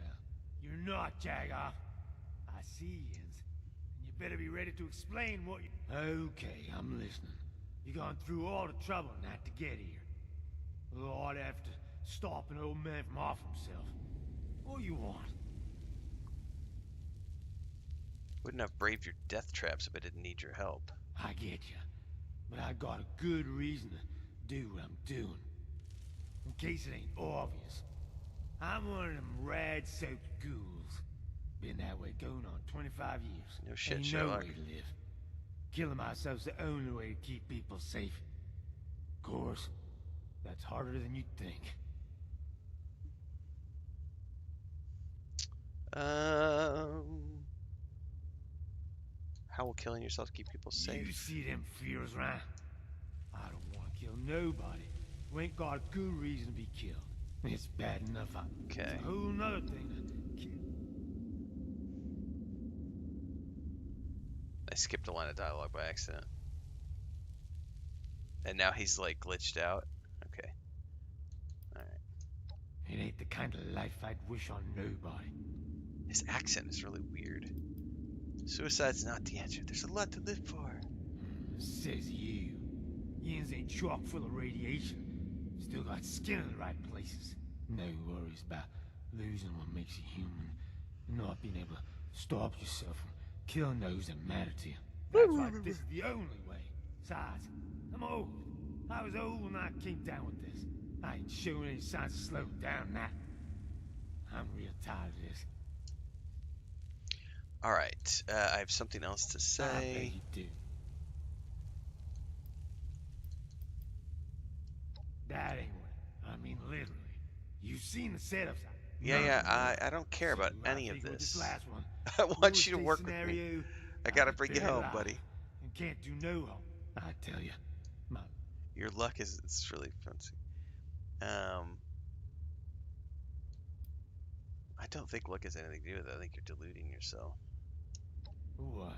you're not, Jagger. I see yins. And you better be ready to explain what you... Okay, I'm listening. You gone through all the trouble not to get here. Well, I'd have to stop an old man from off himself. What you want? Wouldn't have braved your death traps if I didn't need your help. I get you. But I got a good reason to do what I'm doing. In case it ain't obvious. I'm one of them rad-soaked ghouls. Been that way going on 25 years. No shit, ain't Sherlock. no way to live. Killing myself's the only way to keep people safe. Of course, that's harder than you think. How will killing yourself keep people safe? You see them fears, right? I don't want to kill nobody who ain't got a good reason to be killed. It's bad enough Okay. It's a whole nother thing to kill. I skipped a line of dialogue by accident. And now he's like glitched out. Okay. Alright. It ain't the kind of life I'd wish on nobody. His accent is really weird. Suicide's not the answer. There's a lot to live for. Says you. Yins ain't chock full of radiation. Still got skin in the right places. No worries about losing what makes you human. Not being able to stop yourself from killing those that matter to you. That's why this is the only way. Besides, I'm old. I was old when I came down with this. I ain't showing any signs of slowing down now. I'm real tired of this. Alright, I have something else to I bet say. you do. That ain't what I mean, literally. You've seen the setups. Yeah, I don't care about any of With this this. last one, I want worst you to case work with me. scenario, I I'll gotta be bring you buried home, alive buddy. and can't do no harm. I tell you, my Your luck is it's really fancy. I don't think luck has anything to do with it. I think you're deluding yourself. what?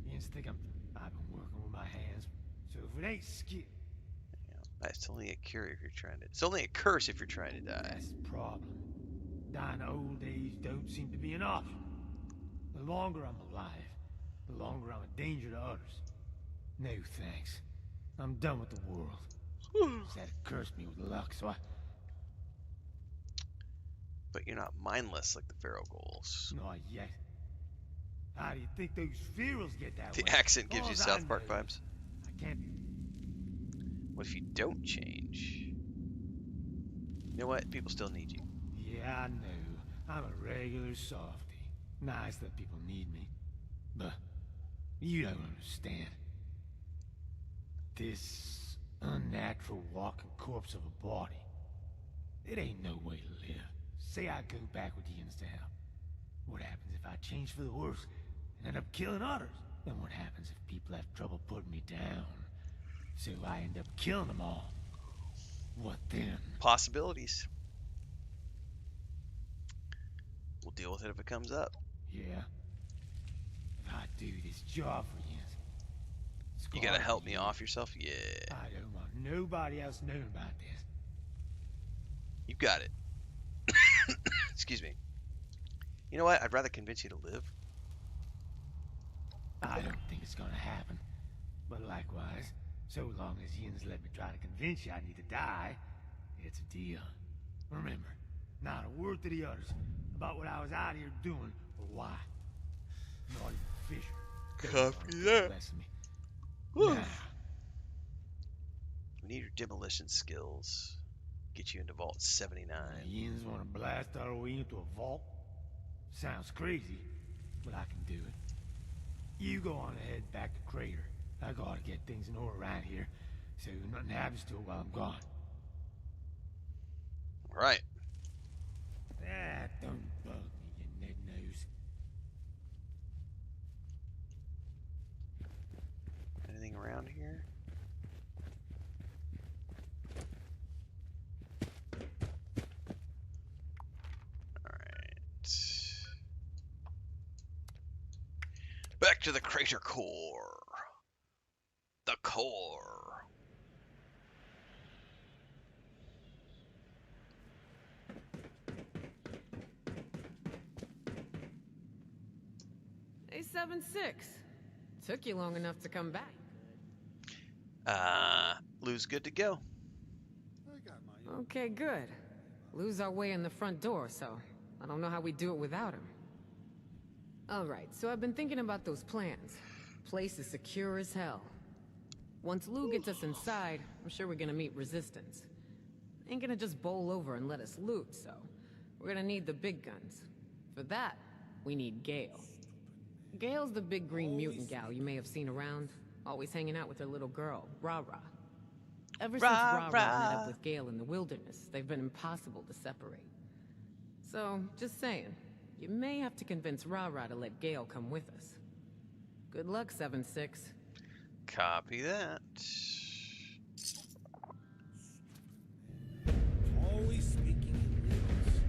You just think I've been working with my hands. So if it ain't skill, It's only a cure if you're trying to. It's only a curse if you're trying to die. that's the problem. Dying of old age don't seem to be an option. The longer I'm alive, the longer I'm a danger to others. No thanks. I'm done with the world. Said it cursed me with luck, so I... But you're not mindless like the Pharaoh Ghouls. Not yet. How do you think those ferals get that The way? accent gives you All's I South Park know vibes. is I can't be... What if you don't change? You know what? People still need you. Yeah, I know. I'm a regular softy. Nice that people need me. But you don't understand. This unnatural walking corpse of a body. It ain't no way to live. Say I go back with the insta help. What happens if I change for the worse and end up killing others? Then what happens if people have trouble putting me down? So I end up killing them all. What then? Possibilities. We'll deal with it if it comes up. Yeah. If I do this job for you, You gotta help me off yourself? Yeah. I don't want nobody else knowing about this. You got it. Excuse me. You know what? I'd rather convince you to live. I don't think it's gonna happen. But likewise, so long as Yin's let me try to convince you I need to die, it's a deal. Remember, not a word to the others about what I was out here doing or why. Not even Fisher. Copy that. Bless me. Whew. Now, We need your demolition skills. Get you into Vault 79. Yin's wanna blast our way into a vault? Sounds crazy, but I can do it. You go on ahead back to Crater. I gotta get things in order around here, so nothing happens to it while I'm gone. Right. That don't bug me, you Ned Nose. Anything around here? Alright. Back to the crater core. The core. Hey, 7-6. Took you long enough to come back. Lou's good to go. Okay, good. Lou's our way in the front door, so I don't know how we do it without him. Alright, so I've been thinking about those plans. Place is secure as hell. Once Lou gets us inside, I'm sure we're gonna meet resistance. Ain't gonna just bowl over and let us loot, so we're gonna need the big guns. For that, we need Gale. Gale's the big green mutant gal you may have seen around, always hanging out with her little girl, Ra-Ra. Ever since Ra-Ra met up with Gale in the wilderness, they've been impossible to separate. So, just saying, you may have to convince Ra-Ra to let Gale come with us. Good luck, 7-6. Copy that. Always speaking in riddles.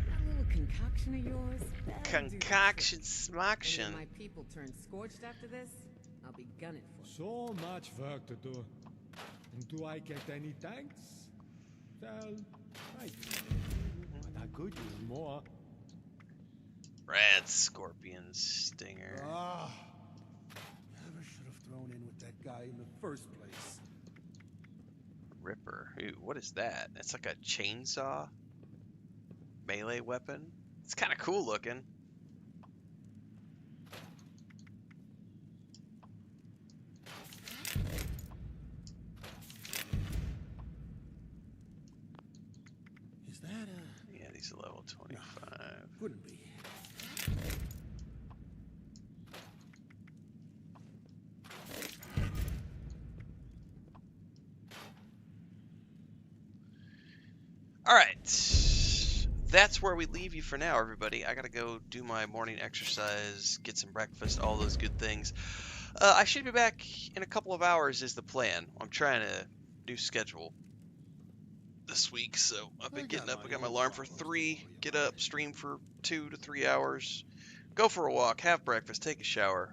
That little concoction of yours? Concoction Any smaction. of my people turn scorched after this? I'll be gunning for you. So much work to do. And do I get any thanks? Well, I do. But I could use more. Rad scorpion stinger. Ah, never should have thrown in with that guy in the first place. Ripper. Ooh, what is that? It's like a chainsaw melee weapon. It's kind of cool looking. Is that a... Yeah, these are level 25. No, couldn't be. All right. That's where we leave you for now, everybody. I gotta go do my morning exercise, get some breakfast, all those good things. I should be back in a couple of hours is the plan. I'm trying to do schedule this week, so I've been getting up. I got my alarm for 3, get up, stream for 2 to 3 hours, go for a walk, have breakfast, take a shower,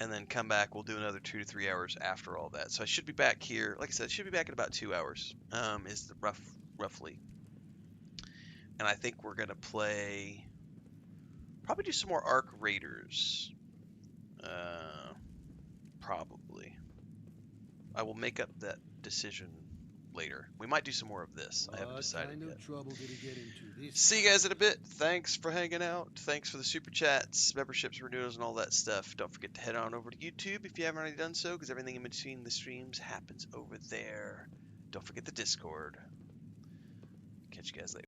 and then come back. We'll do another 2 to 3 hours after all that. So I should be back here. Like I said, I should be back in about 2 hours. Is the roughly. And I think we're gonna probably do some more Arc Raiders. Probably. I will make up that decision later. We might do some more of this. I haven't decided yet. Trouble did he get into this? See you guys in a bit. Thanks for hanging out. Thanks for the super chats, memberships, renewals, and all that stuff. Don't forget to head on over to YouTube if you haven't already done so, because everything in between the streams happens over there. Don't forget the Discord. Catch you guys later.